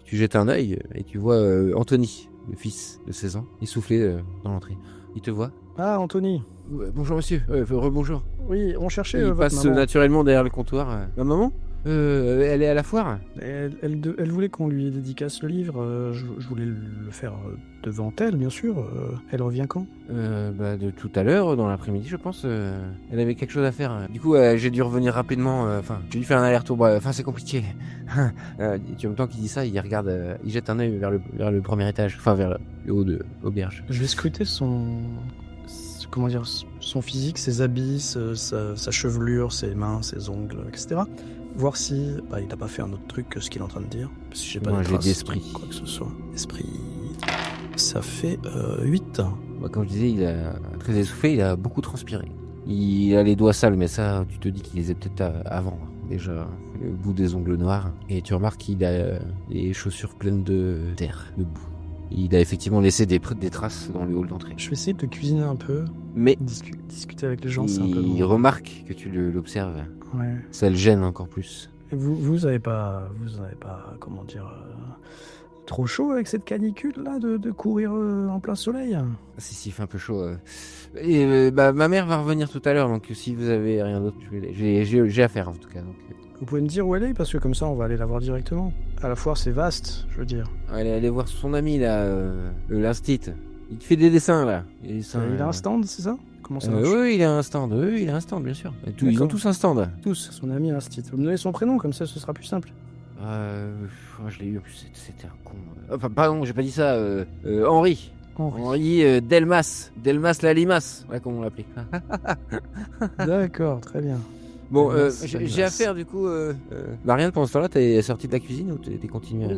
S3: Tu jettes un œil et tu vois Anthony, le fils de 16 ans, essoufflé dans l'entrée. Il te voit.
S5: Ah, Anthony.
S3: Bonjour monsieur. Rebonjour.
S5: Oui, on cherchait
S3: Il
S5: votre
S3: passe
S5: maman.
S3: naturellement derrière le comptoir. Ma maman elle est à la foire.
S5: Elle voulait qu'on lui dédicace le livre. Je voulais le faire devant elle, bien sûr. Elle revient quand?
S3: De tout à l'heure, dans l'après-midi, je pense. Elle avait quelque chose à faire. Du coup, j'ai dû revenir rapidement. J'ai dû faire un aller-retour. C'est compliqué. En même temps qu'il dit ça, il regarde, il jette un œil vers le premier étage, vers le haut de l'auberge.
S5: Je vais scruter son physique, ses habits, sa chevelure, ses mains, ses ongles, etc. Voir si il n'a pas fait un autre truc que ce qu'il est en train de dire. Si j'ai pas
S3: Moi,
S5: de
S3: j'ai
S5: traces
S3: d'esprit.
S5: de quoi que ce soit. Esprit. Ça fait 8.
S3: Comme je disais, il a très essoufflé, il a beaucoup transpiré. Il a les doigts sales, mais ça, tu te dis qu'il les a peut-être avant. Déjà, le bout des ongles noirs. Et tu remarques qu'il a les chaussures pleines de terre, de boue. Il a effectivement laissé des traces dans le hall d'entrée.
S5: Je vais essayer de cuisiner un peu.
S3: Mais
S5: discuter avec les gens, c'est un peu
S3: il remarque que tu l'observes.
S5: Ouais.
S3: Ça le gêne encore plus.
S5: Et vous avez pas, comment dire, trop chaud avec cette canicule là de courir en plein soleil?
S3: Si, il fait un peu chaud. Et ma mère va revenir tout à l'heure, donc si vous avez rien d'autre, j'ai affaire en tout cas. Donc,
S5: Vous pouvez me dire où elle est, parce que comme ça on va aller la voir directement. À la foire c'est vaste, je veux dire.
S3: elle est allée voir son ami là, l'instit. Il fait des dessins là.
S5: Il a un stand, c'est ça? Comment ça marche?
S3: Oui, il a un stand. Oui, il a un stand, bien sûr. Ils ont tous un stand, tous.
S5: Son ami Instit. Vous me donnez son prénom, comme ça ce sera plus simple.
S3: Je l'ai eu en plus, c'était un con. Enfin, pardon, j'ai pas dit ça. Henri. Henri Delmas. Delmas Lalimas. Ouais, comme on l'appelait.
S5: D'accord, très bien.
S3: Bon,
S5: Delmas,
S3: j'ai affaire du coup. Marianne, pendant ce temps-là, t'es sortie de la cuisine ou t'es continué?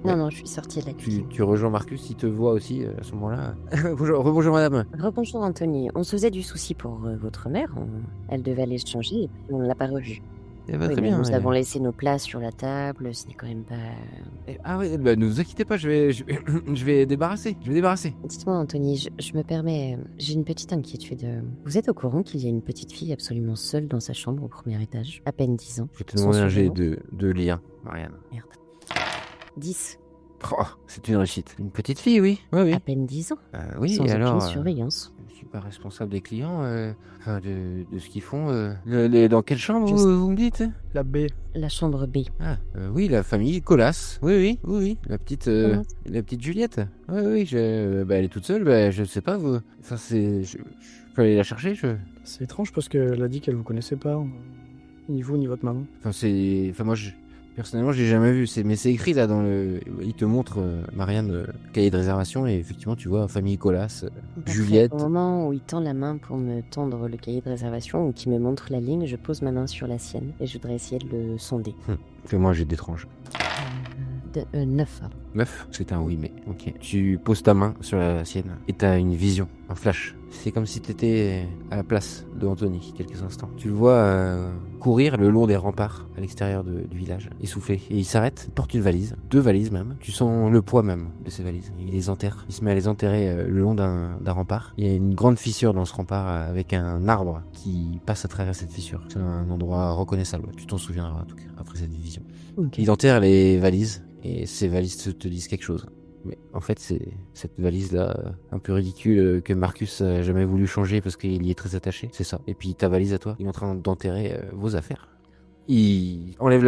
S4: Non, je suis sortie de la cuisine.
S3: Tu rejoins Marcus, il te voit aussi à ce moment-là. Rebonjour madame.
S4: Rebonjour Anthony, on se faisait du souci pour votre mère. Elle devait aller se changer et puis on ne l'a pas revue.
S3: Très bien.
S4: Nous avons laissé nos places sur la table, ce n'est quand même pas...
S3: Ah ouais, ne vous inquiétez pas, je vais débarrasser.
S4: Dites-moi Anthony, je me permets, j'ai une petite inquiétude. Vous êtes au courant qu'il y a une petite fille absolument seule dans sa chambre au premier étage? À peine 10 ans.
S3: Je vais te demander un jet de lien, Marianne.
S4: Merde. 10.
S3: Oh, c'est une réussite. Une petite fille, oui. Oui.
S4: À peine 10 ans.
S3: Oui,
S4: sans
S3: alors.
S4: aucune surveillance.
S3: Je suis pas responsable des clients, de ce qu'ils font. Dans quelle chambre vous me dites?
S5: La B.
S4: La chambre B.
S3: Ah, oui, la famille Colas. Oui. La petite Juliette. Oui. Elle est toute seule. Je sais pas. Enfin, je peux aller la chercher.
S5: C'est étrange parce qu'elle a dit qu'elle vous connaissait pas, ni vous ni votre maman.
S3: Moi, personnellement, je l'ai jamais vu. Mais c'est écrit là dans le. Il te montre, Marianne, cahier de réservation et effectivement, tu vois famille Colas, Juliette.
S4: Au moment où il tend la main pour me tendre le cahier de réservation ou qu'il me montre la ligne, je pose ma main sur la sienne et je voudrais essayer de le sonder.
S3: Fais-moi un jet d'étrange.
S4: 9.
S3: 9, c'est un oui, mais ok. Tu poses ta main sur la sienne et t'as une vision, un flash. C'est comme si t'étais à la place de Anthony, quelques instants. Tu le vois courir le long des remparts à l'extérieur du village, essoufflé. Et il s'arrête, il porte une valise, 2 valises même. Tu sens le poids même de ces valises. Il les enterre. Il se met à les enterrer le long d'un rempart. Il y a une grande fissure dans ce rempart avec un arbre qui passe à travers cette fissure. C'est un endroit reconnaissable. Tu t'en souviendras en tout cas après cette vision.
S4: Okay.
S3: Il enterre les valises. Et ces valises te disent quelque chose. Mais en fait, c'est cette valise-là, un peu ridicule, que Marcus a jamais voulu changer parce qu'il y est très attaché. C'est ça. Et puis ta valise à toi, il est en train d'enterrer vos affaires. Il enlève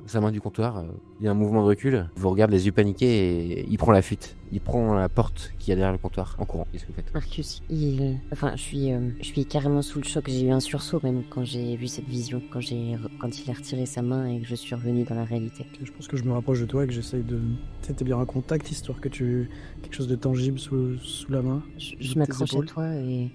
S3: sa main du comptoir. Il y a un mouvement de recul. Il vous regarde les yeux paniqués et il prend la fuite. Il prend la porte qu'il y a derrière le comptoir en courant. Qu'est-ce que vous faites?
S4: Marcus, je suis carrément sous le choc. J'ai eu un sursaut même quand j'ai vu cette vision, quand il a retiré sa main et que je suis revenu dans la réalité.
S5: Je pense que je me rapproche de toi et que j'essaye de t'établir un contact, histoire que tu quelque chose de tangible sous la main.
S4: Je m'accroche à toi et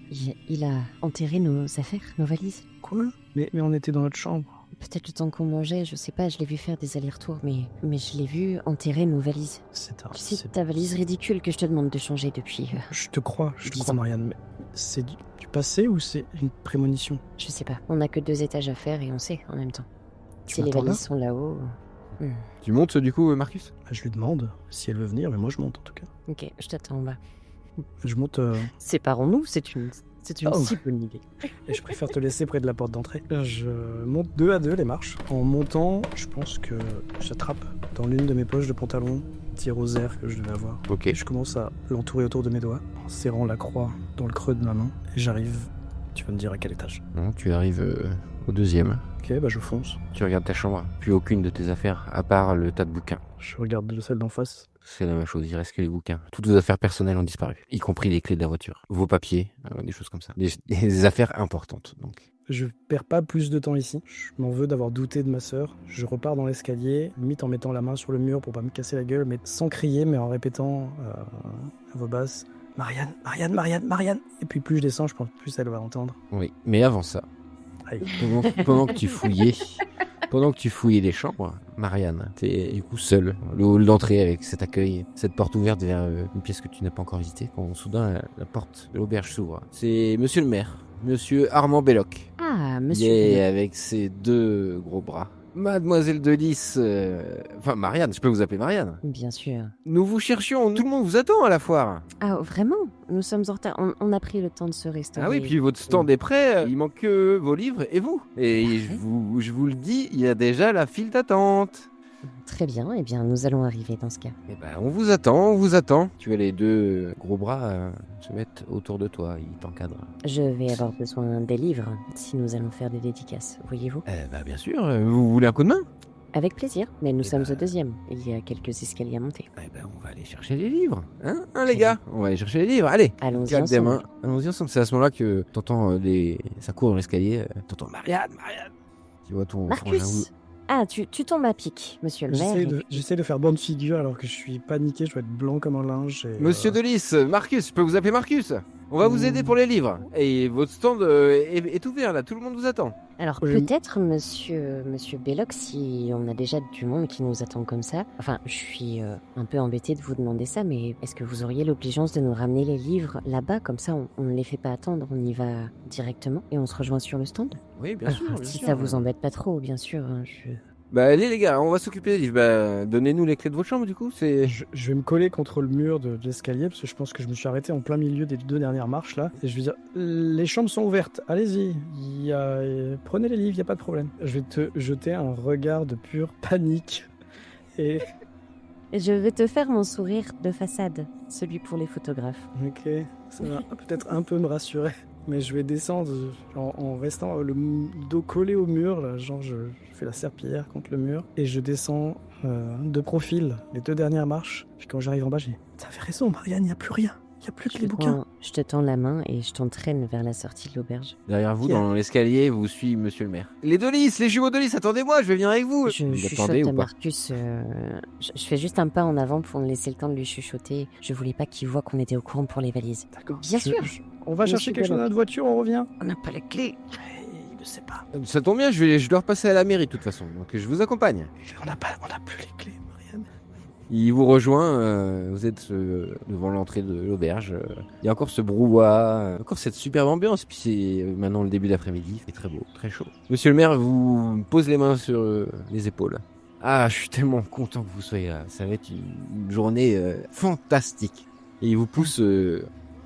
S4: il a enterré nos affaires, nos valises.
S5: Quoi? Mais on était dans notre chambre.
S4: Peut-être le temps qu'on mangeait, je sais pas, je l'ai vu faire des allers-retours, mais je l'ai vu enterrer nos valises. C'est ta valise ridicule que je te demande de changer depuis...
S5: Je te crois, Marianne, mais c'est du passé ou c'est une prémonition?
S4: Je sais pas, on a que 2 étages à faire et on sait en même temps. Si les
S5: m'attends
S4: valises sont là-haut...
S3: Tu montes du coup, Marcus?
S5: Je lui demande si elle veut venir, mais moi je monte en tout cas.
S4: Ok, je t'attends en bas.
S5: Je monte...
S4: Séparons-nous, c'est une si bonne idée.
S5: Et je préfère te laisser près de la porte d'entrée. Je monte 2 à 2 les marches. En montant, je pense que j'attrape dans l'une de mes poches de pantalon un petit rosaire que je devais avoir.
S3: Ok.
S5: Et je commence à l'entourer autour de mes doigts, en serrant la croix dans le creux de ma main. Et j'arrive, tu vas me dire à quel étage.
S3: Non, tu arrives au 2e.
S5: Ok, je fonce.
S3: Tu regardes ta chambre, plus aucune de tes affaires, à part le tas de bouquins.
S5: Je regarde celle d'en face.
S3: C'est la même chose, il reste que les bouquins. Toutes vos affaires personnelles ont disparu, y compris les clés de la voiture, vos papiers, des choses comme ça. Des affaires importantes, donc.
S5: Je perds pas plus de temps ici. Je m'en veux d'avoir douté de ma sœur. Je repars dans l'escalier, limite en mettant la main sur le mur pour pas me casser la gueule, mais sans crier, mais en répétant à voix basse « Marianne, Marianne, Marianne, Marianne !» Et puis plus je descends, je pense plus elle va entendre.
S3: Oui, mais avant ça, pendant que tu fouillais les chambres, Marianne, t'es du coup seule, le hall d'entrée avec cet accueil, cette porte ouverte vers une pièce que tu n'as pas encore visitée, quand soudain la porte de l'auberge s'ouvre. C'est monsieur le maire Monsieur Armand Belloc.
S4: Ah,
S3: Il
S4: monsieur.
S3: est avec ses 2 gros bras. Mademoiselle de Lys, enfin Marianne, je peux vous appeler Marianne.
S4: Bien sûr.
S3: Nous vous cherchions, tout le monde vous attend à la foire.
S4: Ah, vraiment? Nous sommes en retard. On a pris le temps de se restaurer.
S3: Ah oui, puis votre stand est prêt, il manque que vos livres et vous. Et je vous le dis, il y a déjà la file d'attente.
S4: Très bien, eh bien, nous allons arriver dans ce cas.
S3: Eh ben, on vous attend, on vous attend. Tu as les 2 gros bras se mettre autour de toi, ils t'encadrent.
S4: Je vais avoir besoin des livres si nous allons faire des dédicaces, voyez-vous?
S3: Bien sûr, vous voulez un coup de main?
S4: Avec plaisir, mais nous
S3: Eh
S4: sommes
S3: ben-
S4: au 2e. Il y a quelques escaliers à monter.
S3: Eh ben, on va aller chercher les livres, hein les gars? On va aller chercher les livres, allez.
S4: Allons-y
S3: Claque des
S4: ensemble.
S3: mains. Allons-y ensemble. C'est à ce moment-là que t'entends ça court dans l'escalier. T'entends Marianne. Tu vois ton frangin.
S4: Marcus! Ah, tu tombes à pic, monsieur le maire.
S5: J'essaie de faire bonne figure alors que je suis paniqué, je dois être blanc comme un linge. Et,
S3: Monsieur Delis, Marcus, je peux vous appeler Marcus. On va vous aider pour les livres. Et votre stand est ouvert là, tout le monde vous attend.
S4: Alors
S5: Je-
S4: peut-être, monsieur Belloc, si on a déjà du monde qui nous attend comme ça. Enfin, je suis un peu embêtée de vous demander ça, mais est-ce que vous auriez l'obligeance de nous ramener les livres là-bas? Comme ça, on ne les fait pas attendre, on y va directement et on se rejoint sur le stand.
S3: Oui, bien sûr.
S4: Si ça vous embête pas trop, bien sûr. Hein,
S3: Bah allez les gars, on va s'occuper des livres. Bah donnez-nous les clés de votre chambre du coup. C'est.
S5: Je vais me coller contre le mur de l'escalier parce que je pense que je me suis arrêté en plein milieu des 2 dernières marches là. Et je vais dire, les chambres sont ouvertes, allez-y, prenez les livres, il n'y a pas de problème. Je vais te jeter un regard de pure panique. Et
S4: Je vais te faire mon sourire de façade, celui pour les photographes.
S5: ok, ça va peut-être un peu me rassurer. Mais je vais descendre en restant le dos collé au mur, là, genre je fais la serpillière contre le mur, et je descends de profil les 2 dernières marches. Puis quand j'arrive en bas, j'ai t'avais raison, Marianne, il n'y a plus rien. Il n'y a plus que les bouquins.
S4: Je te tends la main et je t'entraîne vers la sortie de l'auberge.
S3: Derrière vous,
S5: Pierre.
S3: dans l'escalier, vous suit Monsieur le maire. Les Delis, les jumeaux Delis, attendez-moi, je vais venir avec vous.
S4: Je
S3: Vous
S4: chuchote
S3: attendez
S4: à
S3: ou pas?
S4: Marcus. Je fais juste un pas en avant pour me laisser le temps de lui chuchoter. Je voulais pas qu'il voit qu'on était au courant pour les valises.
S5: D'accord.
S4: Bien sûr.
S5: On va chercher
S4: Monsieur
S5: quelque chose dans
S4: Belloc.
S5: notre voiture, on revient.
S4: On n'a pas les clés.
S5: Il ne sait pas.
S3: Ça tombe bien, je dois repasser à la mairie de toute façon, donc je vous accompagne.
S5: On n'a plus les clés, Marianne.
S3: Il vous rejoint, vous êtes devant l'entrée de l'auberge. Il y a encore ce brouhaha, encore cette superbe ambiance. Puis c'est maintenant le début d'après-midi, c'est très beau, très chaud. Monsieur le maire vous pose les mains sur les épaules. Ah, je suis tellement content que vous soyez là. Ça va être une journée fantastique. Et il vous pousse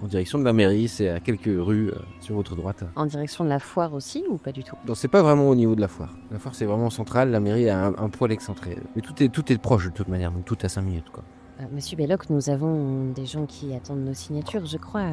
S3: en direction de la mairie, c'est à quelques rues sur votre droite.
S4: En direction de la foire aussi ou pas du tout?
S3: Non, c'est pas vraiment au niveau de la foire. La foire, c'est vraiment central. La mairie est un poil excentré. Mais tout est proche de toute manière, donc tout à 5 minutes, quoi.
S4: Monsieur Belloc, nous avons des gens qui attendent nos signatures, je crois.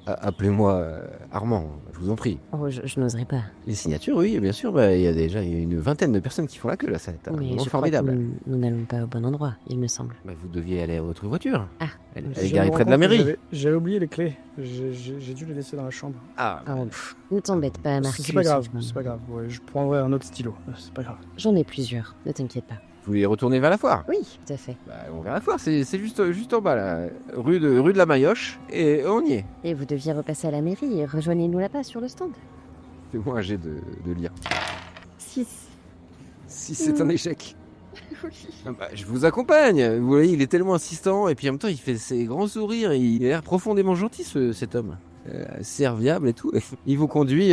S3: Appelez-moi Armand, je vous en prie.
S4: Oh, je n'oserais pas.
S3: Les signatures, oui, bien sûr. Bah, il y a une vingtaine de personnes qui font la queue, là. Ça va être
S4: Mais
S3: vraiment
S4: je crois
S3: formidable.
S4: que nous n'allons pas au bon endroit, il me semble.
S3: Bah, vous deviez aller à votre voiture.
S4: Ah,
S3: Elle
S5: Je
S3: est
S5: me
S3: garée
S5: rends
S3: près de la
S5: compte que
S3: mairie.
S5: J'avais oublié les clés. J'ai dû les laisser dans la chambre.
S3: Ah,
S4: Oh, ne t'embête pas, Marcus.
S5: C'est pas grave, c'est pas grave. Ouais, je prendrai un autre stylo. C'est pas grave.
S4: J'en ai plusieurs, ne t'inquiète pas.
S3: vous voulez retourner vers la foire?
S4: Oui, tout à fait.
S3: Bah, on vers la foire, c'est juste en bas, là. Rue de la Maillotche, et on y est.
S4: Et vous deviez repasser à la mairie. Rejoignez-nous là-bas sur le stand.
S3: Fais-moi un jet de lire.
S4: 6.
S3: Si c'est un échec. Ah bah, je vous accompagne. Vous voyez, il est tellement insistant et puis en même temps, il fait ses grands sourires. Il a l'air profondément gentil, cet homme. Serviable et tout. Il vous conduit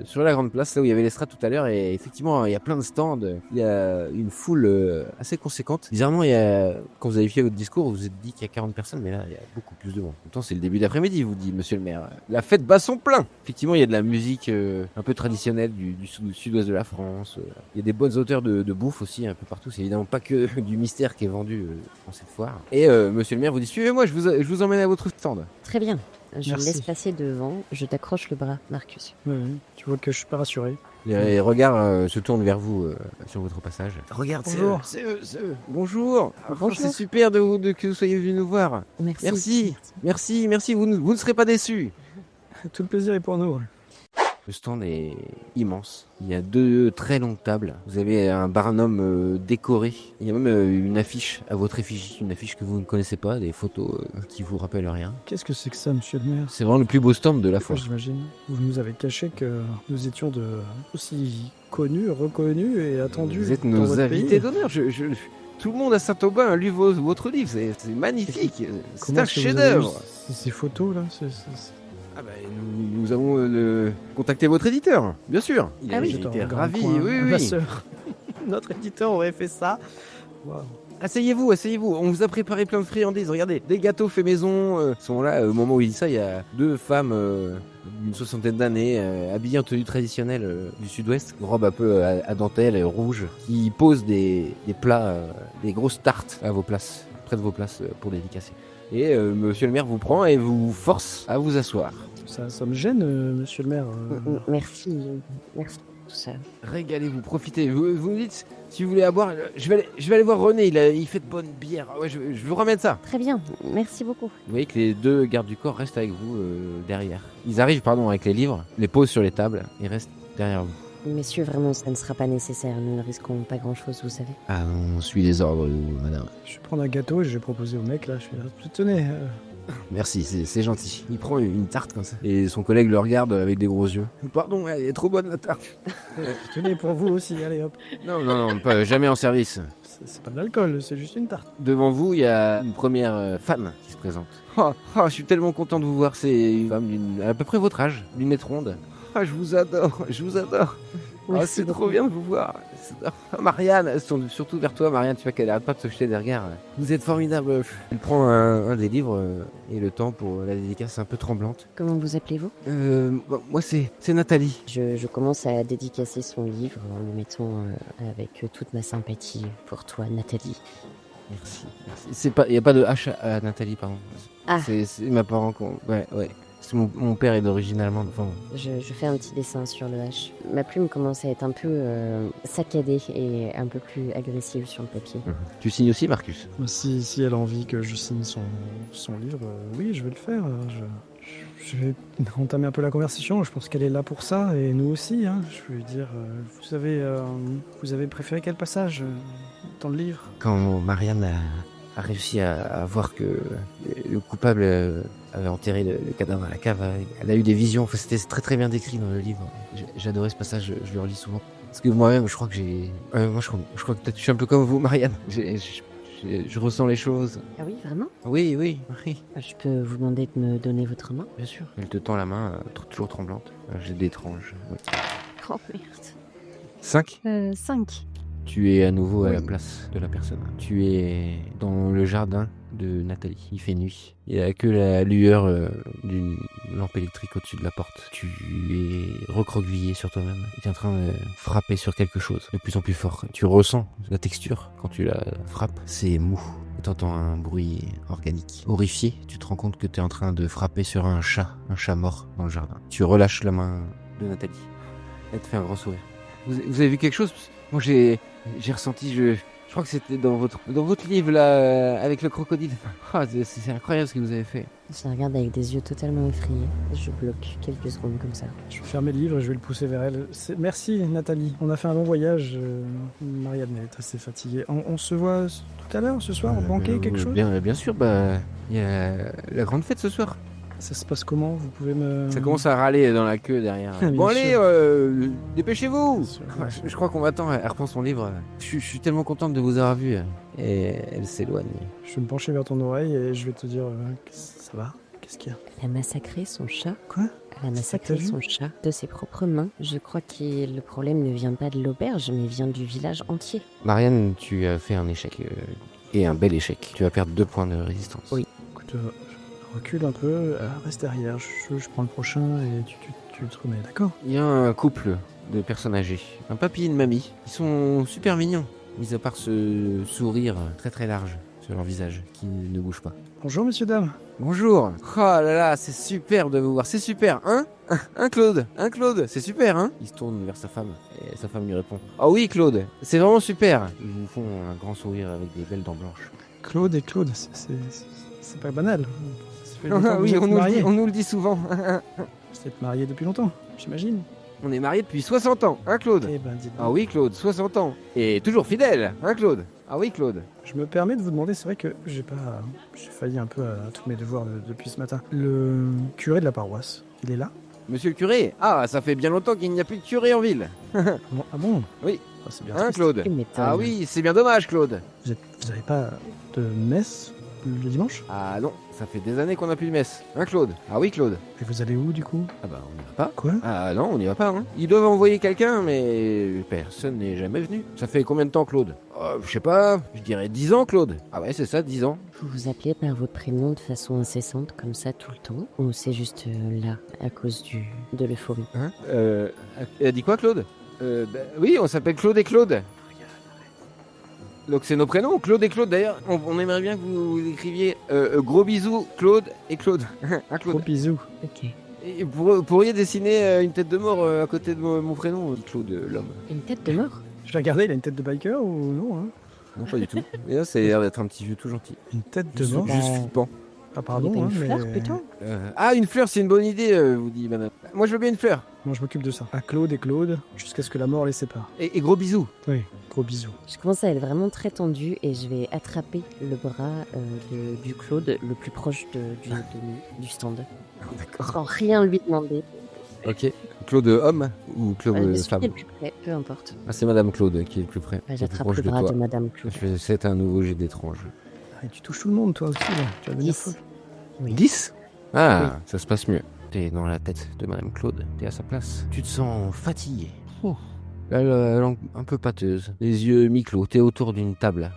S3: sur la grande place, là où il y avait l'estrade tout à l'heure. Et effectivement, il y a plein de stands. Il y a une foule assez conséquente. Bizarrement, quand vous avez fait votre discours, vous vous êtes dit qu'il y a 40 personnes, mais là, il y a beaucoup plus de monde. En même temps, c'est le début d'après-midi, vous dit monsieur le maire. La fête bat son plein. Effectivement, il y a de la musique un peu traditionnelle du sud-ouest de la France. Il y a des bonnes auteurs de bouffe aussi, un peu partout. C'est évidemment pas que du mystère qui est vendu dans cette foire. Et monsieur le maire vous dit, suivez-moi, je vous emmène à votre stand.
S4: Très bien. Je
S5: Merci.
S4: laisse passer devant. Je t'accroche le bras, Marcus.
S5: Ouais, tu vois que je suis pas rassuré.
S3: Les regards se tournent vers vous sur votre passage. Regarde,
S5: Bonjour.
S3: c'est eux. Bonjour.
S4: Bonjour.
S3: C'est super que vous soyez venus nous voir.
S4: Merci.
S3: Merci, vous ne serez pas déçus.
S5: Tout le plaisir est pour nous.
S3: Le stand est immense. Il y a 2 très longues tables. Vous avez un barnum décoré. Il y a même une affiche à votre effigie, une affiche que vous ne connaissez pas, des photos qui vous rappellent rien.
S5: Qu'est-ce que c'est que ça, monsieur le maire?
S3: C'est vraiment le plus beau stand de la
S5: Moi,
S3: foire.
S5: j'imagine. Vous nous avez caché que nous étions aussi connus, reconnus et attendus.
S3: Vous êtes
S5: dans
S3: nos
S5: votre
S3: invités
S5: pays.
S3: d'honneur. Tout le monde à Saint-Aubin a lu votre livre. C'est magnifique. C'est
S5: Comment
S3: un
S5: est-ce que vous avez
S3: chef-d'œuvre.
S5: eu ces photos là
S3: Ah bah, nous avons contacté votre éditeur, bien sûr. Il
S1: Ah oui.
S3: était
S5: Dans un
S3: ravi,
S5: coin,
S3: oui,
S5: ma
S3: oui.
S5: sœur. Notre éditeur aurait fait ça. Waouh.
S3: Asseyez-vous. On vous a préparé plein de friandises. Regardez, des gâteaux faits maison. Sont là, au moment où il dit ça, il y a 2 femmes d'une 60aine d'années, habillées en tenue traditionnelle du sud-ouest, robe un peu à dentelle rouge, qui posent des plats, des grosses tartes à vos places, près de vos places pour dédicacer. Et monsieur le maire vous prend et vous force à vous asseoir.
S5: Ça me gêne, monsieur le maire.
S4: Merci pour tout ça.
S3: Régalez-vous, profitez. Vous me dites si vous voulez à boire. Je vais aller voir René, il fait de bonnes bières. Ouais, je vous ramène ça.
S4: Très bien, merci beaucoup.
S3: Vous voyez que les 2 gardes du corps restent avec vous derrière. Ils arrivent avec les livres, les posent sur les tables et restent derrière vous.
S4: Messieurs, vraiment, ça ne sera pas nécessaire. Nous ne risquons pas grand-chose, vous savez.
S3: Ah, on suit les ordres, madame.
S5: Je vais prendre un gâteau et je vais proposer au mec là. Je vais dire, tenez.
S3: Merci, c'est gentil. Il prend une tarte comme ça. Et son collègue le regarde avec des gros yeux. Pardon, elle est trop bonne la tarte.
S5: Tenez pour vous aussi, allez hop.
S3: Non, pas, jamais en service.
S5: C'est pas de l'alcool, c'est juste une tarte.
S3: Devant vous, il y a une première femme qui se présente. Je suis tellement content de vous voir. C'est une femme à peu près votre âge, d'une mètre ronde. Ah, je vous adore.
S4: Merci
S3: C'est
S4: beaucoup.
S3: trop bien de vous voir. Marianne, elles sont surtout vers toi, Marianne, tu vois qu'elle arrête pas de se jeter des regards. Vous êtes formidable. Elle prend un des livres et le temps pour la dédicace un peu tremblante.
S4: Comment vous appelez-vous?
S3: Moi, c'est Nathalie.
S4: Je commence à dédicacer son livre en le mettant avec toute ma sympathie pour toi, Nathalie.
S3: Merci. Il n'y a pas de H à Nathalie, pardon.
S4: Ah.
S3: C'est mes parents qui ont... Ouais. Mon père est d'origine allemande. Enfin,
S4: Je fais un petit dessin sur le H. Ma plume commence à être un peu saccadée et un peu plus agressive sur le papier.
S3: Tu signes aussi, Marcus?
S5: Si elle a envie que je signe son livre, oui, je vais le faire. Je vais entamer un peu la conversation. Je pense qu'elle est là pour ça et nous aussi. Hein. Je vais lui dire, vous avez préféré quel passage dans le livre?
S3: Quand Marianne a réussi à voir que le coupable avait enterré le cadavre à la cave, elle a eu des visions. Enfin, c'était très très bien décrit dans le livre. J'adorais ce passage, je le relis souvent. Parce que moi-même, je crois que j'ai... moi, je crois que peut-être je suis un peu comme vous, Marianne. Je ressens les choses.
S4: Ah oui, vraiment?
S3: Oui.
S4: Je peux vous demander de me donner votre main?
S3: Bien sûr. Elle te tend la main, toujours tremblante. J'ai d'étranges. Oui.
S4: Oh merde.
S3: 5.
S4: 5.
S3: Tu es à nouveau à la place de la personne. Tu es dans le jardin de Nathalie. Il fait nuit. Il n'y a que la lueur d'une lampe électrique au-dessus de la porte. Tu es recroquevillé sur toi-même. Tu es en train de frapper sur quelque chose de plus en plus fort. Tu ressens la texture quand tu la frappes. C'est mou. Tu entends un bruit organique. Horrifié, tu te rends compte que tu es en train de frapper sur un chat mort dans le jardin. Tu relâches la main de Nathalie. Elle te fait un grand sourire. Vous avez vu quelque chose? Moi j'ai ressenti, je crois que c'était dans votre livre là, avec le crocodile. C'est incroyable ce que vous avez fait.
S4: Je la regarde avec des yeux totalement effrayés. Je bloque quelques secondes comme ça.
S5: Je vais fermer le livre et je vais le pousser vers elle. Merci Nathalie, on a fait un long voyage. Marianne est assez fatiguée. On se voit tout à l'heure, ce soir, au banquet, quelque chose?
S3: Bien sûr, il y a la grande fête ce soir.
S5: Ça se passe comment? Vous pouvez me...
S3: Ça commence à râler dans la queue derrière.
S5: Bien
S3: Bon
S5: sûr.
S3: allez, dépêchez-vous.
S5: Bien sûr.
S3: Je crois qu'on m'attend. Elle reprend son livre. Je suis tellement contente de vous avoir vu. Et elle s'éloigne.
S5: Je vais me pencher vers ton oreille et je vais te dire, ça va? Qu'est-ce qu'il y a?
S4: Elle a massacré son chat.
S5: Quoi?
S4: Elle a
S5: C'est ça que t'as
S4: massacré
S5: vu?
S4: son chat de ses propres mains. Je crois que le problème ne vient pas de l'auberge, mais vient du village entier.
S3: Marianne, tu as fait un échec. Et un bel échec. Tu vas perdre 2 points de résistance.
S4: Oui.
S5: Écoute, recule un peu, reste derrière. Je prends le prochain et tu te remets, d'accord?
S3: Il y a un couple de personnes âgées, un papy et une mamie. Ils sont super mignons, mis à part ce sourire très très large sur leur visage qui ne bouge pas.
S5: Bonjour messieurs, dames.
S3: Bonjour. Oh là là, c'est super de vous voir, c'est super, hein? Claude, c'est super, hein? Il se tourne vers sa femme et sa femme lui répond. Ah oui, Claude, c'est vraiment super. Ils vous font un grand sourire avec des belles dents blanches.
S5: Claude et Claude, c'est pas banal. Ça fait longtemps que vous
S3: Oui,
S5: êtes mariés.
S3: on nous le dit souvent.
S5: Vous êtes mariés depuis longtemps, j'imagine.
S3: On est mariés depuis 60 ans, hein Claude?
S5: Eh ben, dites-moi.
S3: Ah oui, Claude, 60 ans. Et toujours fidèle, hein Claude? Ah oui, Claude.
S5: Je me permets de vous demander, c'est vrai que j'ai failli un peu à tous mes devoirs depuis ce matin. Le curé de la paroisse, il est là?
S3: Monsieur le curé? Ah, ça fait bien longtemps qu'il n'y a plus de curé en ville.
S5: Ah bon?
S3: Oui.
S5: Ah, c'est bien
S3: Hein,
S5: triste.
S3: Claude?
S4: Tu m'étonnes.
S3: Ah oui, c'est bien dommage, Claude.
S5: Vous avez pas de messe le dimanche.
S3: Ah non, ça fait des années qu'on n'a plus de messe. Hein, Claude? Ah oui, Claude.
S5: Et vous allez où, du coup?
S3: Ah bah, on n'y va pas.
S5: Quoi?
S3: Ah non, on n'y va pas. Hein. Ils doivent envoyer quelqu'un, mais personne n'est jamais venu. Ça fait combien de temps, Claude? Je sais pas, je dirais 10 ans, Claude. Ah ouais, c'est ça, 10 ans.
S4: Vous vous appelez par votre prénom de façon incessante, comme ça, tout le temps? Ou c'est juste là, à cause de l'euphorie?
S3: Hein? Elle a dit quoi, Claude? Bah, oui, on s'appelle Claude et Claude. Donc c'est nos prénoms, Claude et Claude. D'ailleurs, on aimerait bien que vous écriviez gros bisous, Claude et Claude. Hein, Claude.
S5: Gros bisous.
S4: Ok.
S3: Et vous pourriez dessiner une tête de mort à côté de mon prénom, Claude, l'homme.
S4: Une tête de mort?
S5: Je vais regarder, il a une tête de biker ou non, hein?
S3: Non, pas du tout. Et là, ça a l'air d'être un petit vieux tout gentil.
S5: Une tête de
S3: Juste,
S5: mort?
S3: juste flippant.
S5: Ah, pardon,
S4: Une
S5: hein,
S4: fleur,
S5: mais...
S4: plutôt?
S3: Ah, une fleur, c'est une bonne idée, vous dit madame. Moi, je veux bien une fleur.
S5: Moi, je m'occupe de ça. À Claude et Claude, jusqu'à ce que la mort les sépare.
S3: Et gros bisous.
S5: Oui, gros bisous.
S4: Je commence à être vraiment très tendue et je vais attraper le bras du Claude le plus proche du stand.
S3: D'accord.
S4: Sans rien lui demander.
S3: Ok. Claude homme ou Claude
S4: Celui
S3: femme?
S4: qui est le plus près, peu importe.
S3: Ah, c'est madame Claude qui est le plus près.
S4: Bah,
S3: le plus
S4: j'attrape
S3: proche
S4: le
S3: de
S4: bras
S3: toi.
S4: de Madame Claude.
S3: C'est un nouveau jet d'étrange.
S5: Ah, et tu touches tout le monde, toi aussi, là. Tu vas devenir
S4: 10.
S5: folle.
S4: Oui.
S3: 10? Ah, ça se passe mieux. T'es dans la tête de madame Claude, t'es à sa place. Tu te sens fatigué. La langue un peu pâteuse, les yeux mi-clos. T'es autour d'une table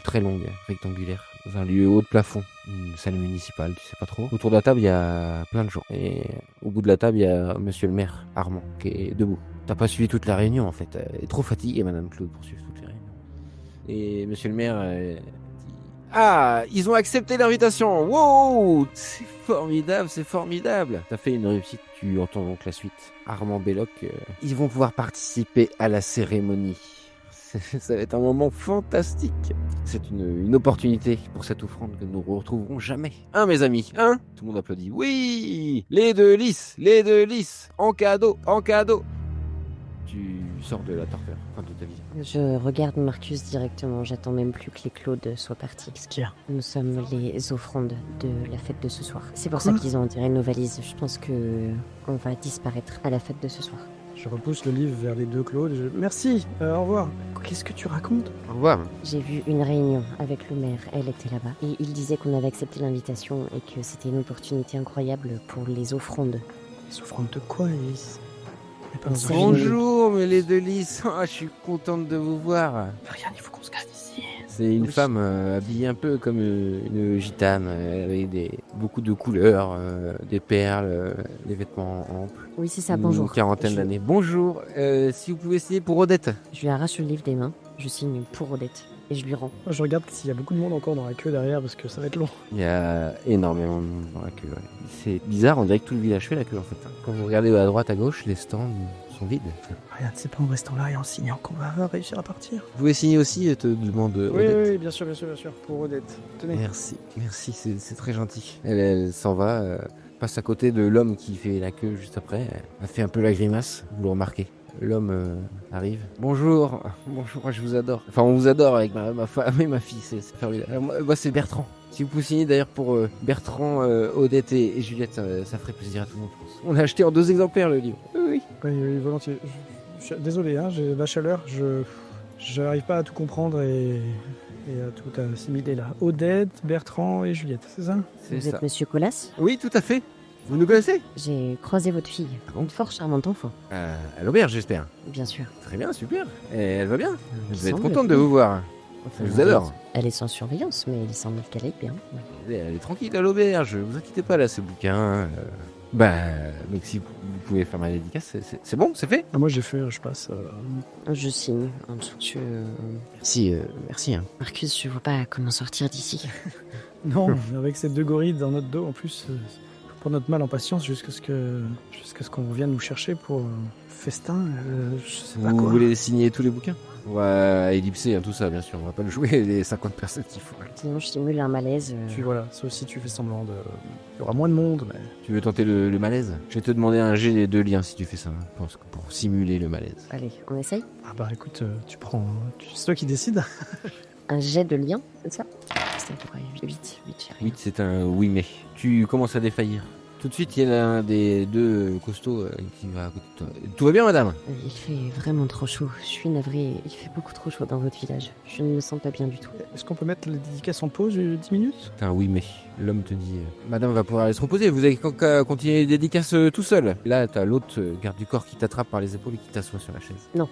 S3: très longue, rectangulaire, dans un lieu haut de plafond, une salle municipale, tu sais pas trop. Autour de la table, il y a plein de gens. Et au bout de la table, il y a monsieur le maire, Armand, qui est debout. T'as pas suivi toute la réunion, en fait. Elle est trop fatiguée, madame Claude, pour suivre toutes les réunions. Et monsieur le maire dit: ah, ils ont accepté l'invitation. Wow, c'est formidable, c'est formidable. T'as fait une réussite. Tu entends donc la suite. Armand Belloc, ils vont pouvoir participer à la cérémonie. Ça va être un moment fantastique. C'est une opportunité pour cette offrande que nous ne retrouverons jamais. Hein, mes amis, hein? Tout le monde applaudit. Oui, les deux lisses, en cadeau, en cadeau. Tu sors de la torpeur, enfin de ta vie.
S4: Je regarde Marcus directement, j'attends même plus que les Claudes soient partis.
S5: Qu'est-ce qu'il y a?
S4: Nous sommes les offrandes de la fête de ce soir. C'est pour
S5: Quoi?
S4: ça qu'ils ont enterré nos valises. Je pense que on va disparaître à la fête de ce soir.
S5: Je repousse le livre vers les deux Claude. Merci, au revoir. Qu'est-ce que tu racontes?
S3: Au revoir.
S4: J'ai vu une réunion avec le maire, elle était là-bas. Et il disait qu'on avait accepté l'invitation et que c'était une opportunité incroyable pour les offrandes.
S5: Les offrandes de quoi, Elise? Y a pas un
S4: C'est-
S3: Bonjour, mes les deux lisses. Ah, je suis contente de vous voir.
S5: Rien, il faut qu'on se casse d'ici.
S3: C'est une femme habillée un peu comme une gitane, avec beaucoup de couleurs, des perles, des vêtements amples.
S4: Oui, c'est ça,
S3: Une
S4: bonjour.
S3: quarantaine
S5: Je-
S3: d'années. Bonjour, si vous pouvez signer pour Odette.
S4: Je lui arrache le livre des mains, je signe pour Odette et je lui rends.
S5: Moi, je regarde s'il y a beaucoup de monde encore dans la queue derrière parce que ça va être long.
S3: Il y a énormément de monde dans la queue. Ouais. C'est bizarre, on dirait que tout le village fait la queue en fait. Quand vous regardez à droite, à gauche, les stands sont vides.
S5: Regarde, c'est pas en restant là et en signant qu'on va réussir à partir.
S3: Vous pouvez signer aussi, te demande Odette.
S5: Oui, bien sûr, pour Odette. Tenez.
S3: Merci, c'est très gentil. Elle s'en va, passe à côté de l'homme qui fait la queue juste après. Elle fait un peu la grimace, vous le remarquez. L'homme arrive. Bonjour, je vous adore. Enfin, on vous adore avec ma femme et ma fille, c'est formidable. Alors, moi, c'est Bertrand. Si vous pouvez signer d'ailleurs pour Bertrand, Odette et Juliette, ça ferait plaisir à tout le monde, je pense. On a acheté en 2 exemplaires le livre. Oui.
S5: Oui, volontiers. Désolé, hein, j'ai la chaleur, je n'arrive pas à tout comprendre et à tout assimiler là. Odette, Bertrand et Juliette, c'est ça?
S3: C'est
S4: Vous
S3: ça.
S4: êtes Monsieur Colas?
S3: Oui, tout à fait. Vous nous connaissez?
S4: J'ai croisé votre fille.
S3: Ah bon
S4: Une fort charmante enfant,
S3: À l'auberge, j'espère.
S4: bien sûr.
S3: Très bien, super. Et elle va bien.
S4: Il
S3: Je vais être
S4: semble,
S3: contente de
S4: oui.
S3: vous voir.
S4: Enfin,
S3: Je vous adore.
S4: Elle est sans surveillance, mais il semble qu'elle aille bien.
S3: Elle est tranquille à l'auberge, vous inquiétez pas, là, ces bouquins. Donc si vous pouvez faire ma dédicace, c'est bon, c'est fait?
S5: Ah, moi j'ai fait, je passe.
S4: Je signe en dessous.
S3: Merci. Hein.
S4: Marcus, je vois pas comment sortir d'ici.
S5: Non, avec ces deux gorilles dans notre dos en plus, pour notre mal en patience jusqu'à ce qu'on vienne nous chercher pour festin, je sais pas
S3: Vous
S5: quoi.
S3: voulez signer tous les bouquins? Ouais, ellipser, hein, tout ça, bien sûr. On va pas le jouer les 50 personnes qu'il faut.
S4: Sinon, je simule un malaise.
S5: Puis voilà, sauf si tu fais semblant de. Il y aura moins de monde, mais.
S3: Tu veux tenter le malaise? Je vais te demander un jet de lien si tu fais ça. Hein. Je pense que pour simuler le malaise.
S4: Allez, on essaye?
S5: Ah bah écoute, tu prends. C'est toi qui décides.
S4: Un jet de lien, c'est ça? C'est à peu près 8, j'ai rien.
S3: 8, c'est un oui, mais. Tu commences à défaillir. Tout de suite, il y a l'un des deux costauds qui va à côté de toi. Tout va bien, madame?
S4: Il fait vraiment trop chaud. Je suis navrée. Il fait beaucoup trop chaud dans votre village. Je ne me sens pas bien du tout.
S5: Est-ce qu'on peut mettre les dédicaces en pause 10 minutes?
S3: Putain, oui, mais l'homme te dit madame va pouvoir aller se reposer, vous avez qu'à continuer les dédicaces tout seul. Là, t'as l'autre garde du corps qui t'attrape par les épaules et qui t'assoit sur la chaise.
S4: Non,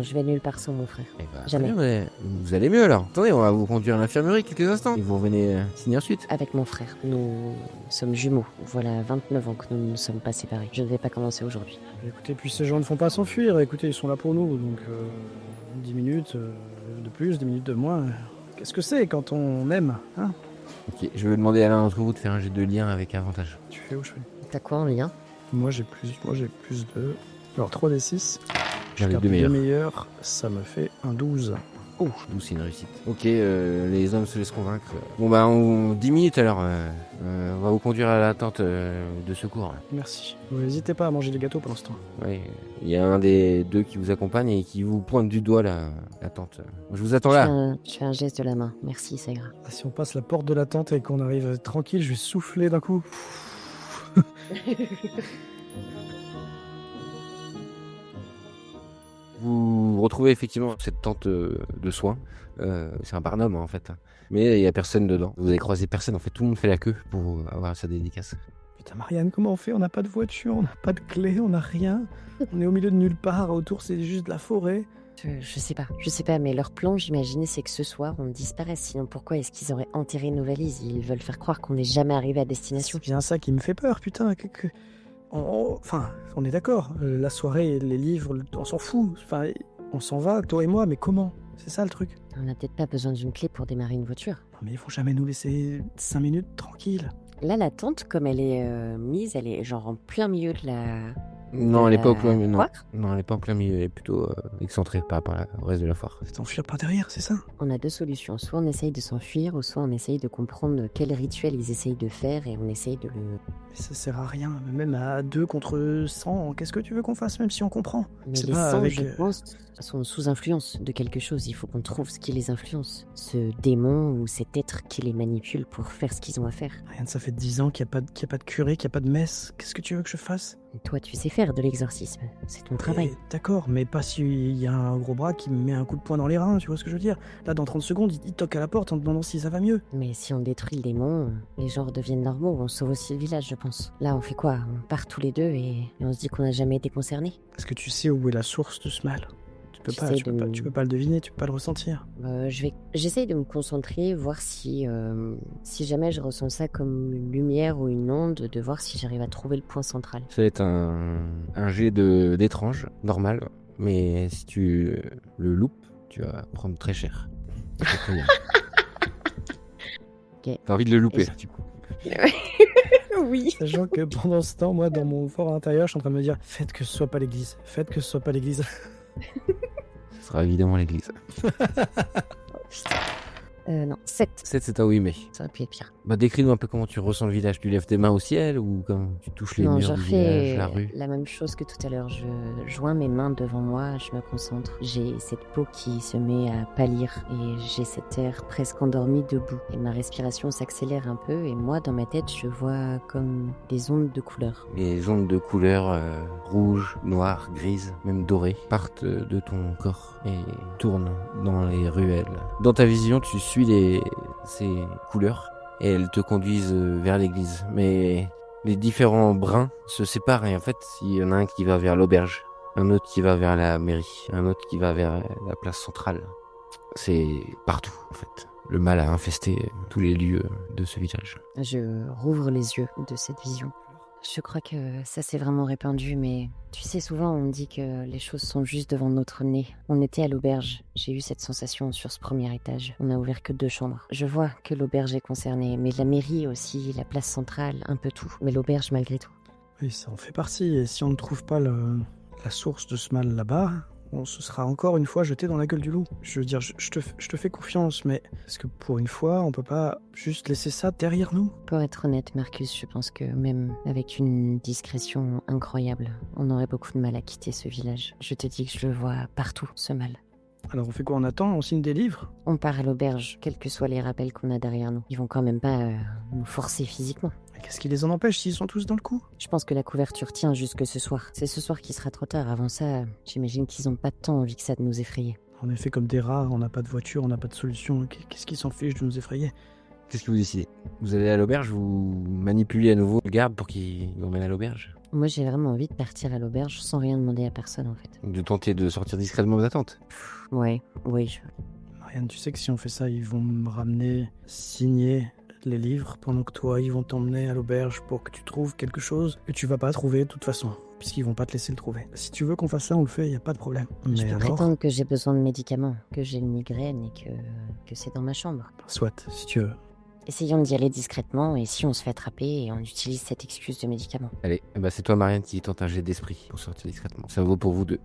S4: je vais nulle part sans mon frère.
S3: Eh ben,
S4: Jamais.
S3: très bien, mais vous allez mieux alors. Attendez, on va vous conduire à l'infirmerie quelques instants. Et vous revenez signer ensuite.
S4: Avec mon frère, nous sommes jumeaux. Voilà 29 ans que nous ne sommes pas séparés. Je ne vais pas commencer aujourd'hui.
S5: Écoutez, puis ces gens ne font pas s'enfuir. Écoutez, ils sont là pour nous, donc 10 minutes de plus, 10 minutes de moins. Qu'est-ce que c'est quand on aime, hein?
S3: Ok, je vais demander à l'un d'entre vous de faire un jet de lien avec avantage.
S5: Tu fais où je fais?
S4: T'as quoi en lien?
S5: Moi j'ai plus de... Alors 3d6.
S3: J'ai les
S5: garde
S3: deux meilleurs.
S5: meilleurs, ça me fait un 12.
S3: Oh, d'où c'est une réussite. Ok, les hommes se laissent convaincre. Bon bah, 10 minutes alors. On va vous conduire à la tente de secours.
S5: Merci. Vous n'hésitez pas à manger des gâteaux pendant ce temps.
S3: Ouais, il y a un des deux qui vous accompagne et qui vous pointe du doigt la tente. Je vous attends là.
S4: Je fais un geste de la main. Merci, ça ira.
S5: Ah, si on passe la porte de la tente et qu'on arrive tranquille, je vais souffler d'un coup.
S3: Vous retrouvez effectivement cette tente de soins. C'est un barnum en fait. Mais il n'y a personne dedans. Vous avez croisé personne. En fait, tout le monde fait la queue pour avoir sa dédicace.
S5: Putain, Marianne, comment on fait? On n'a pas de voiture, on n'a pas de clé, on n'a rien. On est au milieu de nulle part. Autour, c'est juste de la forêt.
S4: Je sais pas, mais leur plan, j'imagine, c'est que ce soir, on disparaisse. Sinon, pourquoi est-ce qu'ils auraient enterré nos valises? Ils veulent faire croire qu'on n'est jamais arrivé à destination.
S5: C'est bien ça qui me fait peur, putain. Enfin, on est d'accord. La soirée, les livres, on s'en fout. Enfin, on s'en va, toi et moi, mais comment? C'est ça le truc.
S4: On n'a peut-être pas besoin d'une clé pour démarrer une voiture.
S5: Non, mais ils vont jamais nous laisser 5 minutes tranquilles.
S4: Là, la tente, comme elle est mise, elle est genre en plein milieu de la...
S3: Non, elle est pas au plein milieu. Non.
S4: Foire.
S3: Non, elle est pas en plein milieu. Elle est plutôt excentrée par rapport au reste de la foire.
S5: C'est t'enfuir par derrière, c'est ça?
S4: On a deux solutions. Soit on essaye de s'enfuir, ou soit on essaye de comprendre quel rituel ils essayent de faire et on essaye de le...
S5: Mais ça sert à rien. Même à 2 contre 100, qu'est-ce que tu veux qu'on fasse, même si on comprend?
S4: Mais
S5: C'est
S4: les
S5: pas
S4: sangs,
S5: avec,
S4: je pense, sont sous influence de quelque chose. Il faut qu'on trouve ce qui les influence. Ce démon ou cet être qui les manipule pour faire ce qu'ils ont à faire.
S5: Rien, ça fait 10 ans qu'il n'y a pas de curé, qu'il n'y a pas de messe. Qu'est-ce que tu veux que je fasse?
S4: Et toi, tu sais faire de l'exorcisme. C'est ton travail.
S5: D'accord, mais pas s'il y a un gros bras qui me met un coup de poing dans les reins, tu vois ce que je veux dire? Là, dans 30 secondes, il toque à la porte en demandant si ça va mieux.
S4: Mais si on détruit le démon, les gens redeviennent normaux. On sauve aussi le village, je pense. Là, on fait quoi? On part tous les deux et on se dit qu'on n'a jamais été concernés.
S5: Est-ce que tu sais où est la source de ce mal? Tu peux pas le deviner, tu peux pas le ressentir.
S4: J'essaye de me concentrer, voir si jamais je ressens ça comme une lumière ou une onde, de voir si j'arrive à trouver le point central.
S3: Ça va être un jet d'étrange, normal. Mais si tu le loupes, tu vas prendre très cher. Très bien.
S4: Ok.
S3: T'as envie de le louper, du coup.
S4: Oui.
S5: Sachant que pendant ce temps, moi, dans mon fort intérieur, je suis en train de me dire, faites que ce soit pas l'église. Faites que ce soit pas l'église.
S3: Ce sera évidemment l'église.
S4: Non, 7.
S3: 7, c'est un oui, mais.
S4: Ça aurait pu être pire.
S3: Bah, décris-nous un peu comment tu ressens le village. Tu lèves tes mains au ciel ou comment tu touches les
S4: Non,
S3: murs
S4: je
S3: du
S4: refais
S3: village, la rue?
S4: la même chose que tout à l'heure. Je joins mes mains devant moi, je me concentre. J'ai cette peau qui se met à pâlir et j'ai cet air presque endormi debout. Et ma respiration s'accélère un peu et moi, dans ma tête, je vois comme des ondes de couleurs.
S3: Les ondes de couleur rouge, noire, grise, même dorée, partent de ton corps et tournent dans les ruelles. Dans ta vision, tu suis ces couleurs et elles te conduisent vers l'église. Mais les différents brins se séparent et en fait, il y en a un qui va vers l'auberge, un autre qui va vers la mairie, un autre qui va vers la place centrale. C'est partout en fait. Le mal a infesté tous les lieux de ce village.
S4: Je rouvre les yeux de cette vision. Je crois que ça s'est vraiment répandu, mais tu sais, souvent on dit que les choses sont juste devant notre nez. On était à l'auberge, j'ai eu cette sensation sur ce premier étage. On n'a ouvert que 2 chambres. Je vois que l'auberge est concernée, mais la mairie aussi, la place centrale, un peu tout. Mais l'auberge malgré tout.
S5: Oui, ça en fait partie. Et si on ne trouve pas la source de ce mal là-bas, on se sera encore une fois jeté dans la gueule du loup. Je veux dire, je te fais confiance, mais est-ce que pour une fois, on peut pas juste laisser ça derrière nous?
S4: Pour être honnête, Marcus, je pense que même avec une discrétion incroyable, on aurait beaucoup de mal à quitter ce village. Je te dis que je le vois partout, ce mal.
S5: Alors on fait quoi? On attend? On signe des livres?
S4: On part à l'auberge, quels que soient les rappels qu'on a derrière nous. Ils vont quand même pas nous forcer physiquement.
S5: Mais qu'est-ce qui les en empêche s'ils sont tous dans le coup?
S4: Je pense que la couverture tient jusque ce soir. C'est ce soir qui sera trop tard. Avant ça, j'imagine qu'ils ont pas de temps envie que ça de nous effrayer.
S5: On est fait comme des rats, on n'a pas de voiture, on n'a pas de solution. Qu'est-ce qui s'en fiche de nous effrayer?
S3: Qu'est-ce que vous décidez? Vous allez à l'auberge, vous manipulez à nouveau le garde pour qu'il vous emmène à l'auberge?
S4: Moi, j'ai vraiment envie de partir à l'auberge sans rien demander à personne, en fait.
S3: De tenter de sortir discrètement de la tente?
S4: Ouais, oui.
S5: Marianne, tu sais que si on fait ça, ils vont me ramener, signer les livres, pendant que toi, ils vont t'emmener à l'auberge pour que tu trouves quelque chose que tu vas pas trouver de toute façon, puisqu'ils vont pas te laisser le trouver. Si tu veux qu'on fasse ça, on le fait, y a pas de problème.
S4: Je
S5: Mais
S4: peux
S5: alors,
S4: prétendre que j'ai besoin de médicaments, que j'ai une migraine et que c'est dans ma chambre.
S5: soit, si tu veux.
S4: Essayons d'y aller discrètement et si on se fait attraper et on utilise cette excuse de médicament.
S3: Allez, bah c'est toi Marianne qui tente un jet d'esprit pour sortir discrètement. Ça vaut pour vous deux.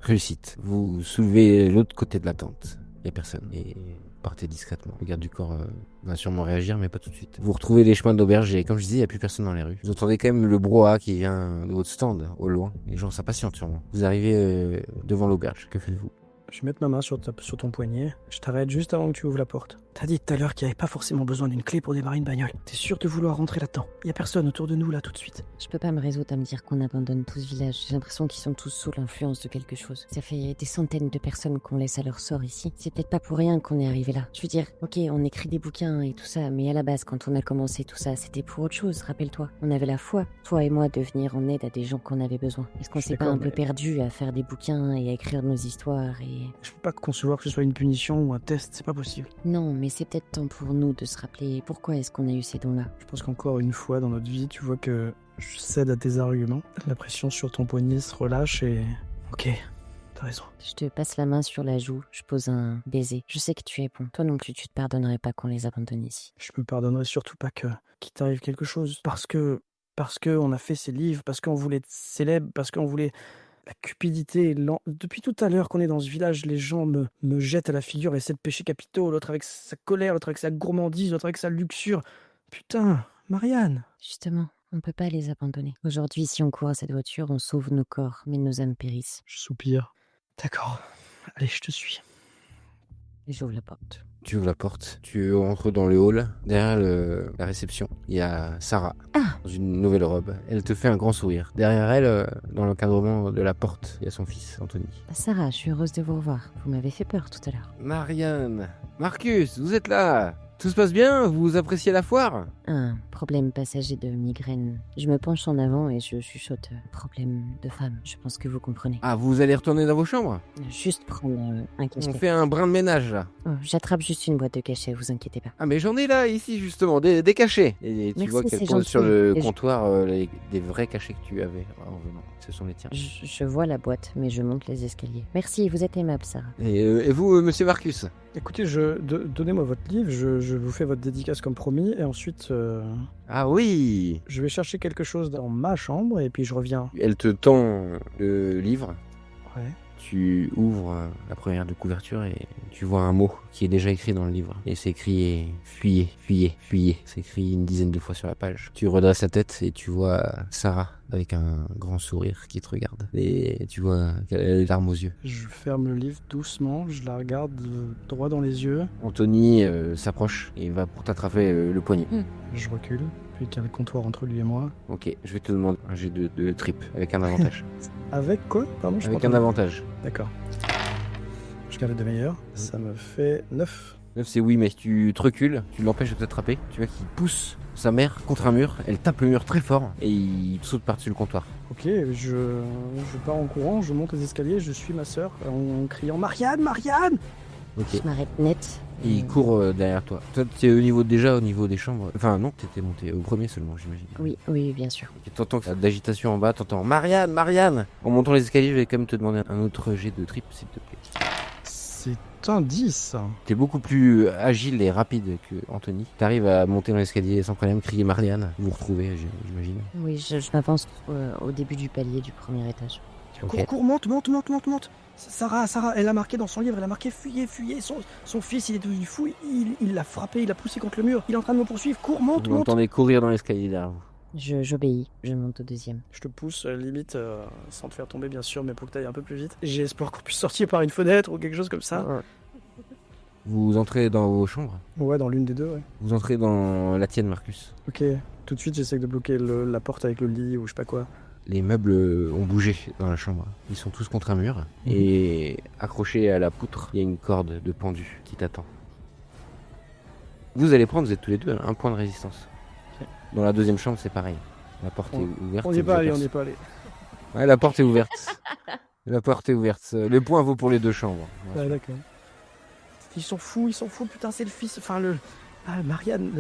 S3: Réussite. Vous soulevez l'autre côté de la tente. Y a personne. Et partez discrètement. Le garde du corps va sûrement réagir, mais pas tout de suite. Vous retrouvez les chemins de l'auberge et comme je disais, y a plus personne dans les rues. Vous entendez quand même le brouhaha qui vient de votre stand, au loin. Les gens s'impatientent sûrement. Vous arrivez devant l'auberge. Que faites-vous?
S5: Je vais mettre ma main sur ton poignet. Je t'arrête juste avant que tu ouvres la porte. T'as dit tout à l'heure qu'il n'y avait pas forcément besoin d'une clé pour démarrer une bagnole. T'es sûr de vouloir rentrer là-dedans? Y a personne autour de nous là tout de suite.
S4: Je peux pas me résoudre à me dire qu'on abandonne tout ce village. J'ai l'impression qu'ils sont tous sous l'influence de quelque chose. Ça fait des centaines de personnes qu'on laisse à leur sort ici. C'est peut-être pas pour rien qu'on est arrivé là. Je veux dire, ok, on écrit des bouquins et tout ça, mais à la base, quand on a commencé tout ça, c'était pour autre chose, rappelle-toi. On avait la foi, toi et moi, de venir en aide à des gens qu'on avait besoin. Est-ce qu'on
S5: Je suis
S4: s'est pas
S5: d'accord,
S4: un peu
S5: mais-
S4: perdu à faire des bouquins et à écrire nos histoires et...
S5: Je peux pas concevoir que ce soit une punition ou un test, c'est pas possible.
S4: Non, mais c'est peut-être temps pour nous de se rappeler pourquoi est-ce qu'on a eu ces dons-là.
S5: Je pense qu'encore une fois dans notre vie, tu vois que je cède à tes arguments. La pression sur ton poignet se relâche et... Ok, t'as raison.
S4: Je te passe la main sur la joue, je pose un baiser. Je sais que tu es bon. Toi non plus, tu te pardonnerais pas qu'on les abandonne ici.
S5: Je me pardonnerai surtout pas qu'il t'arrive quelque chose. Parce que on a fait ces livres, parce qu'on voulait être célèbre, parce qu'on voulait la cupidité. Depuis tout à l'heure qu'on est dans ce village, les gens me jettent à la figure les 7 péchés capitaux, l'autre avec sa colère, l'autre avec sa gourmandise, l'autre avec sa luxure. Putain, Marianne.
S4: Justement, on peut pas les abandonner. Aujourd'hui, si on court à cette voiture, on sauve nos corps, mais nos âmes périssent.
S5: Je soupire. D'accord. Allez, je te suis.
S4: Et j'ouvre la porte.
S3: Tu ouvres la porte, tu entres dans le hall. Derrière la réception, il y a Sarah, dans une nouvelle robe. Elle te fait un grand sourire. Derrière elle, dans l'encadrement de la porte, il y a son fils, Anthony.
S4: Sarah, je suis heureuse de vous revoir. Vous m'avez fait peur tout à l'heure.
S3: Marianne, Marcus, vous êtes là? Tout se passe bien? Vous appréciez la foire?
S4: Un problème passager de migraine. Je me penche en avant et je chuchote. Problème de femme. Je pense que vous comprenez.
S3: Ah, vous allez retourner dans vos chambres?
S4: Juste prendre un cachet.
S3: On fait un brin de ménage, là.
S4: Oh, j'attrape juste une boîte de cachets, vous inquiétez pas.
S3: Ah, mais j'en ai là, ici, justement, des cachets. Et tu
S4: Merci,
S3: vois qu'elle
S4: c'est
S3: pose
S4: gentil.
S3: sur le
S4: Et je-
S3: comptoir des vrais cachets que tu avais en venant. Ce sont les tiens.
S4: Je vois la boîte, mais je monte les escaliers. Merci, vous êtes aimable, Sarah.
S3: Et vous, monsieur Marcus?
S5: Écoutez, donnez-moi votre livre, je vous fais votre dédicace comme promis, et ensuite,
S3: Ah oui!
S5: je vais chercher quelque chose dans ma chambre, et puis je reviens.
S3: Elle te tend le livre.
S5: Ouais.
S3: Tu ouvres la première de couverture et tu vois un mot qui est déjà écrit dans le livre. Et c'est écrit fuyez, fuyez, fuyez. C'est écrit une dizaine de fois sur la page. Tu redresses la tête et tu vois Sarah avec un grand sourire qui te regarde. Et tu vois qu'elle a les larmes aux yeux.
S5: Je ferme le livre doucement, je la regarde droit dans les yeux,
S3: Anthony s'approche et va pour t'attraper le poignet.
S5: je recule, puis qu'il y a le comptoir entre lui et moi.
S3: Ok, je vais te demander un jet de trip avec un avantage.
S5: Avec quoi? Pardon, je
S3: Avec
S5: pas
S3: un
S5: entendu.
S3: avantage.
S5: D'accord. Je garde de meilleur, ça me fait 9.
S3: 9 c'est oui, mais tu te recules, tu l'empêches de t'attraper. Tu vois qu'il pousse sa mère contre un mur, elle tape le mur très fort et il saute par-dessus le comptoir.
S5: Ok, je pars en courant, je monte les escaliers, je suis ma sœur en criant Marianne, Marianne!
S3: Ok.
S4: Je m'arrête net.
S3: Et il court derrière toi. Toi, t'es déjà au niveau des chambres. Enfin, non, t'étais monté au premier seulement, j'imagine.
S4: Oui, bien sûr.
S3: Et t'entends d'agitation en bas, t'entends Marianne, Marianne! En montant les escaliers, je vais quand même te demander un autre jet de trip, s'il te plaît.
S5: C'est un 10.
S3: T'es beaucoup plus agile et rapide que Anthony. T'arrives à monter dans l'escalier sans problème, crier Marianne. Vous vous retrouvez, j'imagine.
S4: Oui, je m'avance au début du palier du premier étage.
S3: Ok.
S5: Cours, monte. Sarah, elle a marqué dans son livre, elle a marqué fuyez. Son fils, il est devenu fou, il l'a frappé, il l'a poussé contre le mur, il est en train de me poursuivre. Cours, monte.
S3: Vous entendez courir dans l'escalier derrière vous.
S4: J'obéis, je monte au deuxième.
S5: Je te pousse, limite, sans te faire tomber bien sûr, mais pour que tu ailles un peu plus vite. J'ai espoir qu'on puisse sortir par une fenêtre ou quelque chose comme ça.
S3: Vous entrez dans vos chambres.
S5: Ouais, dans l'une des deux, ouais.
S3: Vous entrez dans la tienne, Marcus.
S5: Ok, tout de suite j'essaie de bloquer la porte avec le lit ou je sais pas quoi.
S3: Les meubles ont bougé dans la chambre. Ils sont tous contre un mur. Et accrochés à la poutre, il y a une corde de pendu qui t'attend. Vous allez prendre, vous êtes tous les deux, un point de résistance.
S5: Ok.
S3: Dans la deuxième chambre, c'est pareil. La porte est ouverte.
S5: On n'y est pas allé, on n'y est pas allé.
S3: Ouais, la porte est ouverte. La porte est ouverte. Le point vaut pour les deux chambres.
S5: Ouais, d'accord. Ils sont fous, putain, c'est le fils. Enfin, Marianne,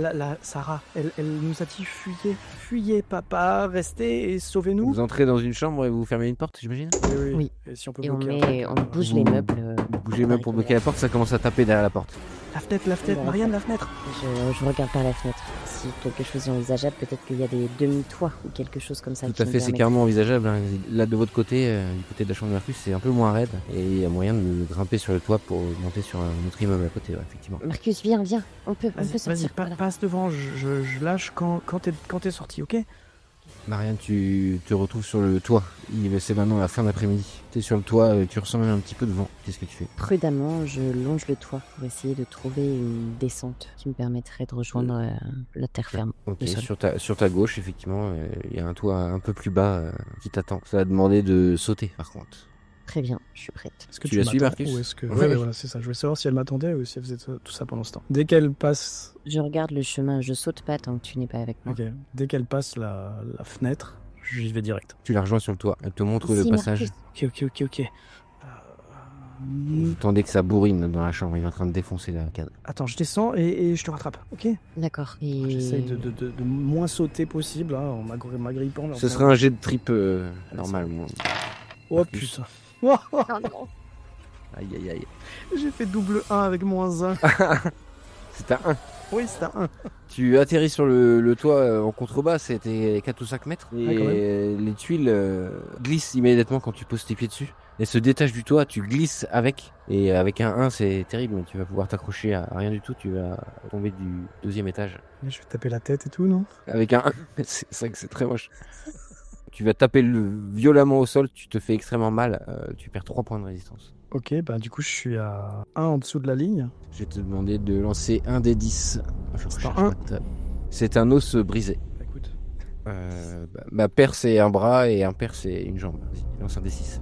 S5: Sarah, elle nous a dit fuyez, papa, restez et sauvez-nous.
S3: Vous entrez dans une chambre et vous fermez une porte, j'imagine.
S4: Oui.
S5: Et si on peut
S4: Et on
S5: bloquer
S4: bouge les meubles.
S3: Vous bougez les meubles pour bloquer la porte, ça commence à taper derrière la porte.
S5: La fenêtre, Marianne, la fenêtre.
S4: Je regarde par la fenêtre. Si quelque chose est envisageable, peut-être qu'il y a des demi-toits ou quelque chose comme ça.
S3: Tout à fait, c'est carrément envisageable. Hein. Là, de votre côté, du côté de la chambre de Marcus, c'est un peu moins raide. Et il y a moyen de grimper sur le toit pour monter sur un autre immeuble à côté, ouais, effectivement.
S4: Marcus, viens. On peut
S5: Vas-y,
S4: sortir. Voilà.
S5: passe devant, je lâche quand t'es sorti, ok?
S3: Marianne, tu te retrouves sur le toit. C'est maintenant la fin d'après-midi. Tu es sur le toit, tu ressens même un petit peu de vent. Qu'est-ce que tu fais?
S4: Prudemment, je longe le toit pour essayer de trouver une descente qui me permettrait de rejoindre la terre ferme.
S3: Ok,
S4: le sol.
S3: sur ta gauche, effectivement, il y a un toit un peu plus bas qui t'attend. Ça va demander de sauter, par contre.
S4: Très bien, je suis prête.
S5: Est-ce que
S3: Tu la suis,
S5: m'attends
S3: Marcus?
S5: ou est-ce que...
S3: Ouais.
S5: Ouais, voilà, c'est ça. Je voulais savoir si elle m'attendait ou si elle faisait tout ça pendant ce temps. Dès qu'elle passe...
S4: Je regarde le chemin, je saute pas tant que tu n'es pas avec moi.
S5: Ok. Dès qu'elle passe la fenêtre, j'y vais direct.
S3: Tu la rejoins sur le toit. Elle te montre le
S4: Ici,
S3: passage.
S4: Marcus.
S5: Ok.
S3: Vous entendez que ça bourrine dans la chambre. Il est en train de défoncer la cadre.
S5: Attends, je descends et je te rattrape, ok?
S4: D'accord. Et...
S5: J'essaye de moins sauter possible, hein, en m'agrippant.
S3: Ce serait un jet de trip normal. Moi.
S5: Oh
S3: Marcus.
S5: putain. Oh,
S4: Oh non.
S3: Aïe, aïe, aïe.
S5: j'ai fait double 1 avec moins 1.
S3: C'est un 1.
S5: Oui, c'est un 1.
S3: Tu atterris sur le toit en contrebas, c'était 4 ou 5 mètres. Et
S5: Ouais, quand même.
S3: les tuiles glissent immédiatement quand tu poses tes pieds dessus. Elles se détachent du toit, tu glisses avec. Et avec un 1, c'est terrible, mais tu vas pouvoir t'accrocher à rien du tout. Tu vas tomber du deuxième étage.
S5: Je vais taper la tête et tout, non?
S3: Avec un 1, c'est vrai que c'est très moche. Tu vas taper violemment au sol, tu te fais extrêmement mal. Tu perds 3 points de résistance.
S5: Ok, bah du coup je suis à 1 en dessous de la ligne.
S3: Je vais te demander de lancer un des 10. Je
S5: C'est
S3: recherche
S5: un
S3: ma table. C'est un os brisé.
S5: Bah, écoute.
S3: Ma paire c'est un bras et un paire c'est une jambe. Vas-y, lance un des 6.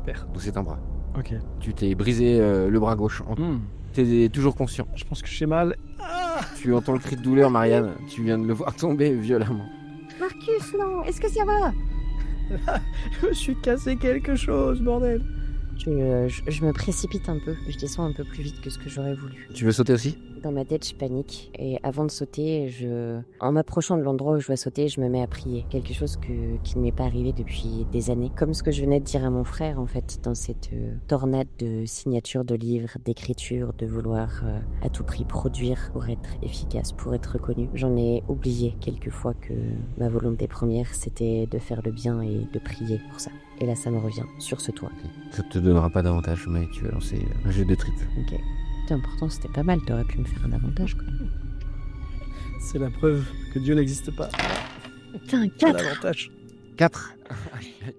S5: Paire.
S3: Donc c'est un bras.
S5: Ok.
S3: Tu t'es brisé le bras gauche. T'es toujours conscient.
S5: Je pense que j'ai mal. Ah,
S3: Tu entends le cri de douleur, Marianne. Tu viens de le voir tomber violemment.
S4: Marcus, non. Est-ce que ça va?
S5: je me suis cassé quelque chose, bordel.
S4: Je me précipite un peu. Je descends un peu plus vite que ce que j'aurais voulu.
S3: Tu veux sauter aussi?
S4: Dans ma tête, je panique. Et avant de sauter, en m'approchant de l'endroit où je dois sauter, je me mets à prier. Quelque chose qui ne m'est pas arrivé depuis des années. Comme ce que je venais de dire à mon frère, en fait, dans cette tornade de signatures de livres, d'écritures, de vouloir à tout prix produire pour être efficace, pour être reconnu. J'en ai oublié quelquefois que ma volonté première, c'était de faire le bien et de prier pour ça. Et là, ça me revient sur ce toit.
S3: Ça te donnera pas d'avantage, mais tu vas lancer un jet de trip.
S4: Ok. Putain, pourtant, c'était pas mal. T'aurais pu me faire un avantage, quoi.
S5: C'est la preuve que Dieu n'existe pas.
S4: Putain,
S5: Quel
S4: 4.
S5: avantage.
S3: 4.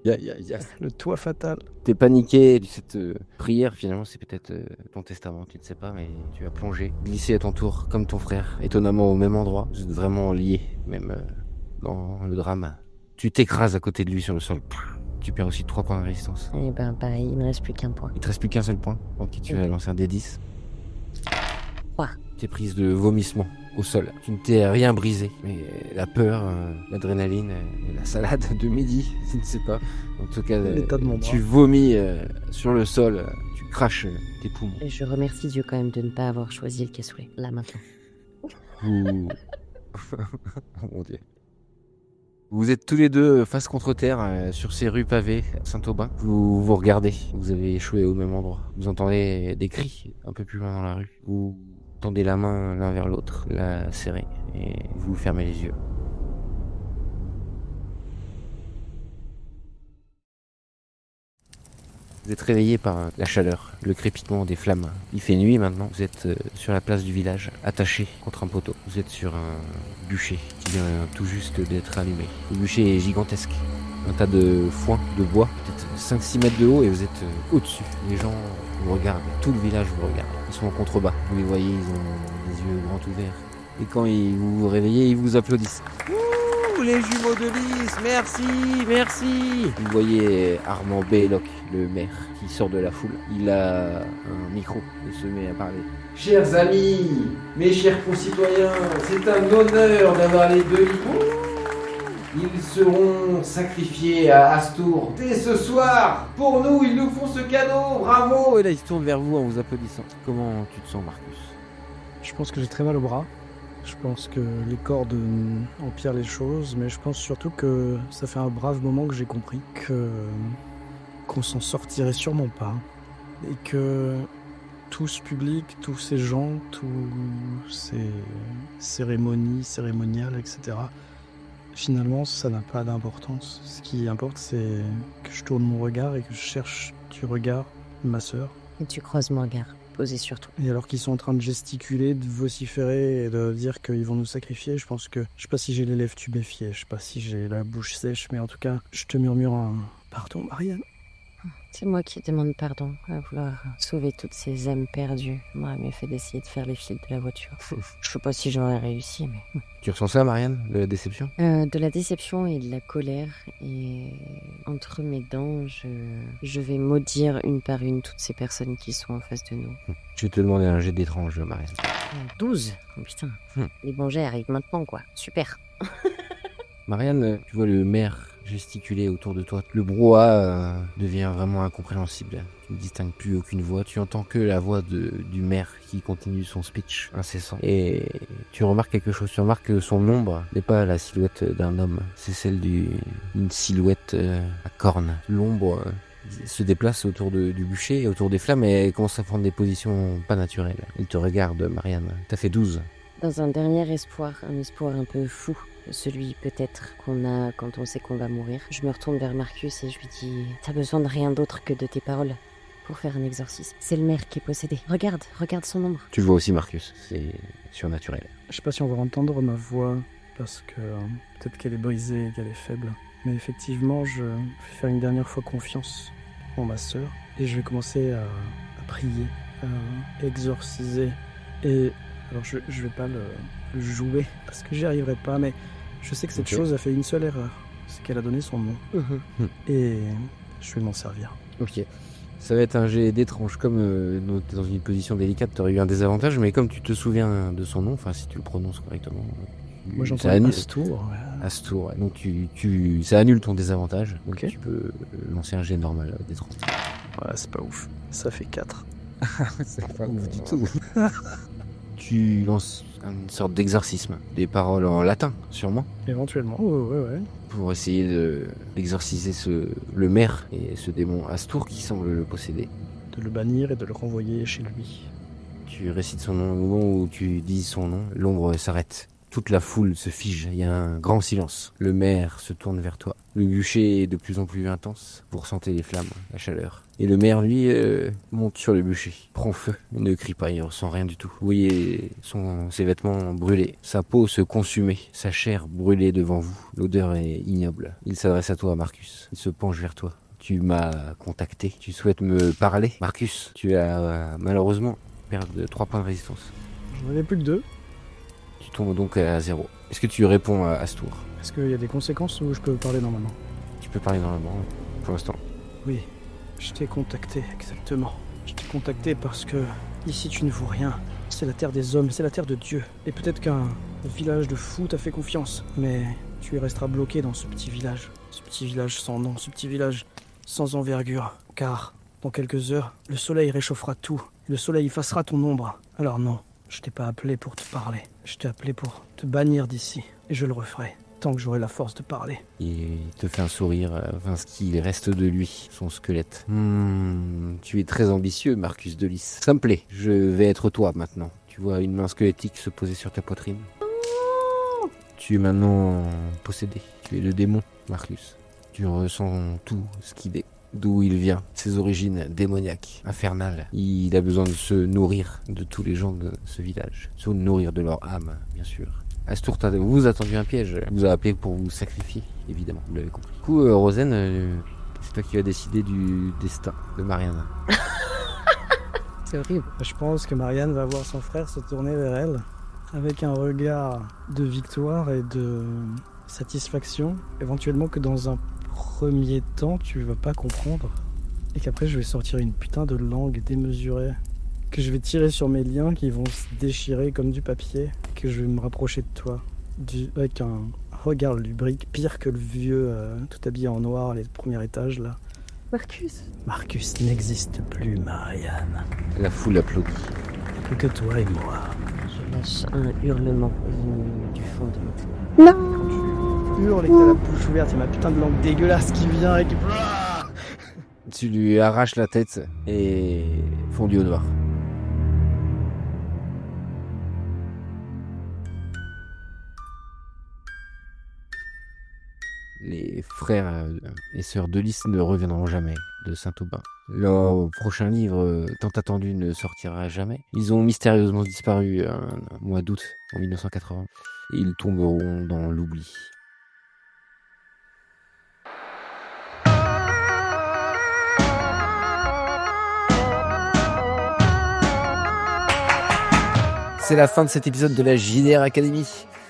S5: Le toit fatal.
S3: T'es paniqué de cette prière, finalement c'est peut-être ton testament, tu ne sais pas, mais tu vas plonger, glisser à ton tour, comme ton frère, étonnamment au même endroit. Vous êtes vraiment liés, même dans le drame. Tu t'écrases à côté de lui sur le sol. Tu perds aussi 3 points de résistance.
S4: Et ben, pareil, il ne reste plus qu'un point.
S3: Il te reste plus qu'un seul point. Ok, tu vas lancer un D10.
S4: 3.
S3: T'es prise de vomissement au sol. Tu ne t'es rien brisé, mais la peur, l'adrénaline, la salade de midi, je ne sais pas. En tout cas,
S5: L'état de mon bras.
S3: tu vomis sur le sol, tu craches tes poumons.
S4: Et je remercie Dieu quand même de ne pas avoir choisi le cassoulet, là maintenant.
S3: Vous... oh mon Dieu. Vous êtes tous les deux face contre terre sur ces rues pavées à Saint-Aubin. Vous vous regardez, vous avez échoué au même endroit. Vous entendez des cris un peu plus loin dans la rue. Vous tendez la main l'un vers l'autre, la serrez et vous fermez les yeux. Vous êtes réveillé par la chaleur, le crépitement des flammes. Il fait nuit maintenant, vous êtes sur la place du village, attaché contre un poteau. Vous êtes sur un bûcher qui vient tout juste d'être allumé. Le bûcher est gigantesque. un tas de foin, de bois, peut-être 5-6 mètres de haut et vous êtes au-dessus. Les gens vous regardent, tout le village vous regarde. Ils sont en contrebas, vous les voyez, ils ont les yeux grands ouverts. Et quand vous vous réveillez, ils vous applaudissent. Ouh, les jumeaux de Lys, merci, merci. Vous voyez Armand Belloc, le maire, qui sort de la foule. Il a un micro et se met à parler. Chers amis, mes chers concitoyens, c'est un honneur d'avoir les 2 litres. Ils seront sacrifiés à Astour dès ce soir. Pour nous, ils nous font ce cadeau, bravo. Et là, ils se tournent vers vous en vous applaudissant. Comment tu te sens, Marcus?
S5: Je pense que j'ai très mal au bras. Je pense que les cordes empirent les choses, mais je pense surtout que ça fait un brave moment que j'ai compris qu'on s'en sortirait sûrement pas. Et que tout ce public, tous ces gens, tous ces cérémoniales, etc., finalement, ça n'a pas d'importance. Ce qui importe, c'est que je tourne mon regard et que je cherche du regard ma sœur.
S4: Et tu creuses mon regard, posé sur toi.
S5: Et alors qu'ils sont en train de gesticuler, de vociférer et de dire qu'ils vont nous sacrifier, je pense que... Je sais pas si j'ai les lèvres tuméfiées, je sais pas si j'ai la bouche sèche, mais en tout cas, je te murmure un... Pardon, Marianne.
S4: C'est moi qui demande pardon à vouloir sauver toutes ces âmes perdues. Moi, mieux fait d'essayer de faire les fils de la voiture. Je sais pas si j'aurais réussi, mais...
S3: Tu ressens ça, Marianne, de la déception?
S4: De la déception et de la colère. Et entre mes dents, je vais maudire une par une toutes ces personnes qui sont en face de nous.
S3: Je vais te demander un jet d'étrange, Marianne.
S4: 12 Oh putain. Les bons jets arrivent maintenant, quoi. Super.
S3: Marianne, tu vois le maire gesticuler autour de toi. Le brouhaha devient vraiment incompréhensible. Tu ne distingues plus aucune voix. Tu entends que la voix du maire qui continue son speech incessant. Et tu remarques quelque chose. Tu remarques que son ombre n'est pas la silhouette d'un homme. C'est celle d'une silhouette à cornes. L'ombre se déplace autour du bûcher, autour des flammes, et elle commence à prendre des positions pas naturelles. Elle te regarde, Marianne. T'as fait 12.
S4: Dans un dernier espoir, un espoir un peu fou, celui peut-être qu'on a quand on sait qu'on va mourir, je me retourne vers Marcus et je lui dis « T'as besoin de rien d'autre que de tes paroles pour faire un exorcisme. C'est le maire qui est possédé. Regarde son ombre. »
S3: Tu le vois aussi, Marcus. C'est surnaturel.
S5: Je sais pas si on va entendre ma voix, parce que peut-être qu'elle est brisée et qu'elle est faible. Mais effectivement, je vais faire une dernière fois confiance en ma sœur, et je vais commencer à prier, à exorciser. Et alors je vais pas le jouer, parce que j'y arriverai pas, mais je sais que cette chose a fait une seule erreur, c'est qu'elle a donné son nom. Et je vais m'en servir.
S3: Ok. Ça va être un jet d'étrange. Comme t'es dans une position délicate, t'aurais eu un désavantage, mais comme tu te souviens de son nom, enfin si tu le prononces correctement...
S5: Moi j'entends Astour.
S3: Astour, ouais. Donc ça annule ton désavantage. Donc
S5: okay.
S3: Tu peux lancer un jet normal d'étrange.
S5: Ouais, c'est pas ouf. Ça fait 4.
S3: C'est pas ouf du tout. Tu lances une sorte d'exorcisme. Des paroles en latin, sûrement.
S5: Éventuellement, ouais.
S3: Pour essayer d'exorciser le maire et ce démon Astour qui semble le posséder.
S5: De le bannir et de le renvoyer chez lui.
S3: Tu récites son nom. Au moment où tu dis son nom, l'ombre s'arrête. Toute la foule se fige, il y a un grand silence. Le maire se tourne vers toi. Le bûcher est de plus en plus intense. Vous ressentez les flammes, la chaleur. Et le maire, lui, monte sur le bûcher. Prend feu. Il ne crie pas, il ne ressent rien du tout. Vous voyez ses vêtements brûlés. Sa peau se consumer. Sa chair brûlée devant vous. L'odeur est ignoble. Il s'adresse à toi, Marcus. Il se penche vers toi. Tu m'as contacté. Tu souhaites me parler, Marcus? Tu as malheureusement perdu 3 points de résistance.
S5: J'en avais plus que 2.
S3: Tu tombes donc à 0. Est-ce que tu réponds à Astour?
S5: Est-ce qu'il y a des conséquences ou je peux parler normalement?
S3: Tu peux parler normalement, pour l'instant.
S5: Oui, je t'ai contacté, exactement. Je t'ai contacté parce que ici tu ne vaux rien. C'est la terre des hommes, c'est la terre de Dieu. Et peut-être qu'un village de fous t'a fait confiance, mais tu y resteras bloqué dans ce petit village. Ce petit village sans nom, ce petit village sans envergure. Car dans quelques heures, le soleil réchauffera tout. Le soleil effacera ton ombre. Alors non. Je t'ai pas appelé pour te parler. Je t'ai appelé pour te bannir d'ici. Et je le referai, tant que j'aurai la force de parler.
S3: Il te fait un sourire, enfin ce qu'il reste de lui, son squelette. Tu es très ambitieux, Marcus de Lys. Ça me plaît, je vais être toi maintenant. Tu vois une main squelettique se poser sur ta poitrine. Tu es maintenant possédé. Tu es le démon, Marcus. Tu ressens tout ce qu'il est. D'où il vient, ses origines démoniaques, infernales. Il a besoin de se nourrir de tous les gens de ce village. Se nourrir de leur âme, bien sûr. À ce tour, vous vous attendu un piège. Elle vous a appelé pour vous sacrifier, évidemment, vous l'avez compris. Du coup, Rosen, c'est toi qui as décidé du destin de Marianne.
S1: C'est horrible.
S5: Je pense que Marianne va voir son frère se tourner vers elle avec un regard de victoire et de satisfaction. Éventuellement que dans un premier temps, tu vas pas comprendre. Et qu'après, je vais sortir une putain de langue démesurée. Que je vais tirer sur mes liens qui vont se déchirer comme du papier. Que je vais me rapprocher de toi. Avec un regard lubrique, pire que le vieux, tout habillé en noir, les premiers étages là. Marcus n'existe plus, Marianne.
S3: La foule applaudit.
S5: Plus que toi et moi.
S4: Je lâche un hurlement du fond de moi.
S5: Tu hurles et que t'as la bouche ouverte, il y a ma putain de langue dégueulasse qui vient et qui...
S3: Tu lui arraches la tête et fondu au noir. Les frères et sœurs de Lys ne reviendront jamais de Saint-Aubin. Leur prochain livre, tant attendu, ne sortira jamais. Ils ont mystérieusement disparu un mois d'août en 1980 et ils tomberont dans l'oubli. C'est la fin de cet épisode de la JDR Academy.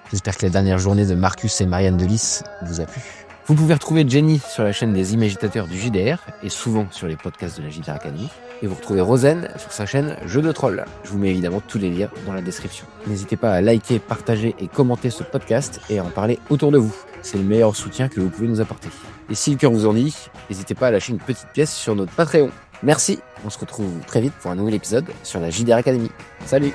S3: J'espère que la dernière journée de Marcus et Marianne de Lys vous a plu. Vous pouvez retrouver Jenny sur la chaîne des Imagitateurs du JDR et souvent sur les podcasts de la JDR Academy. Et vous retrouvez Rosen sur sa chaîne Jeux de Troll. Je vous mets évidemment tous les liens dans la description. N'hésitez pas à liker, partager et commenter ce podcast et à en parler autour de vous. C'est le meilleur soutien que vous pouvez nous apporter. Et si le cœur vous en dit, n'hésitez pas à lâcher une petite pièce sur notre Patreon. Merci, on se retrouve très vite pour un nouvel épisode sur la JDR Academy. Salut!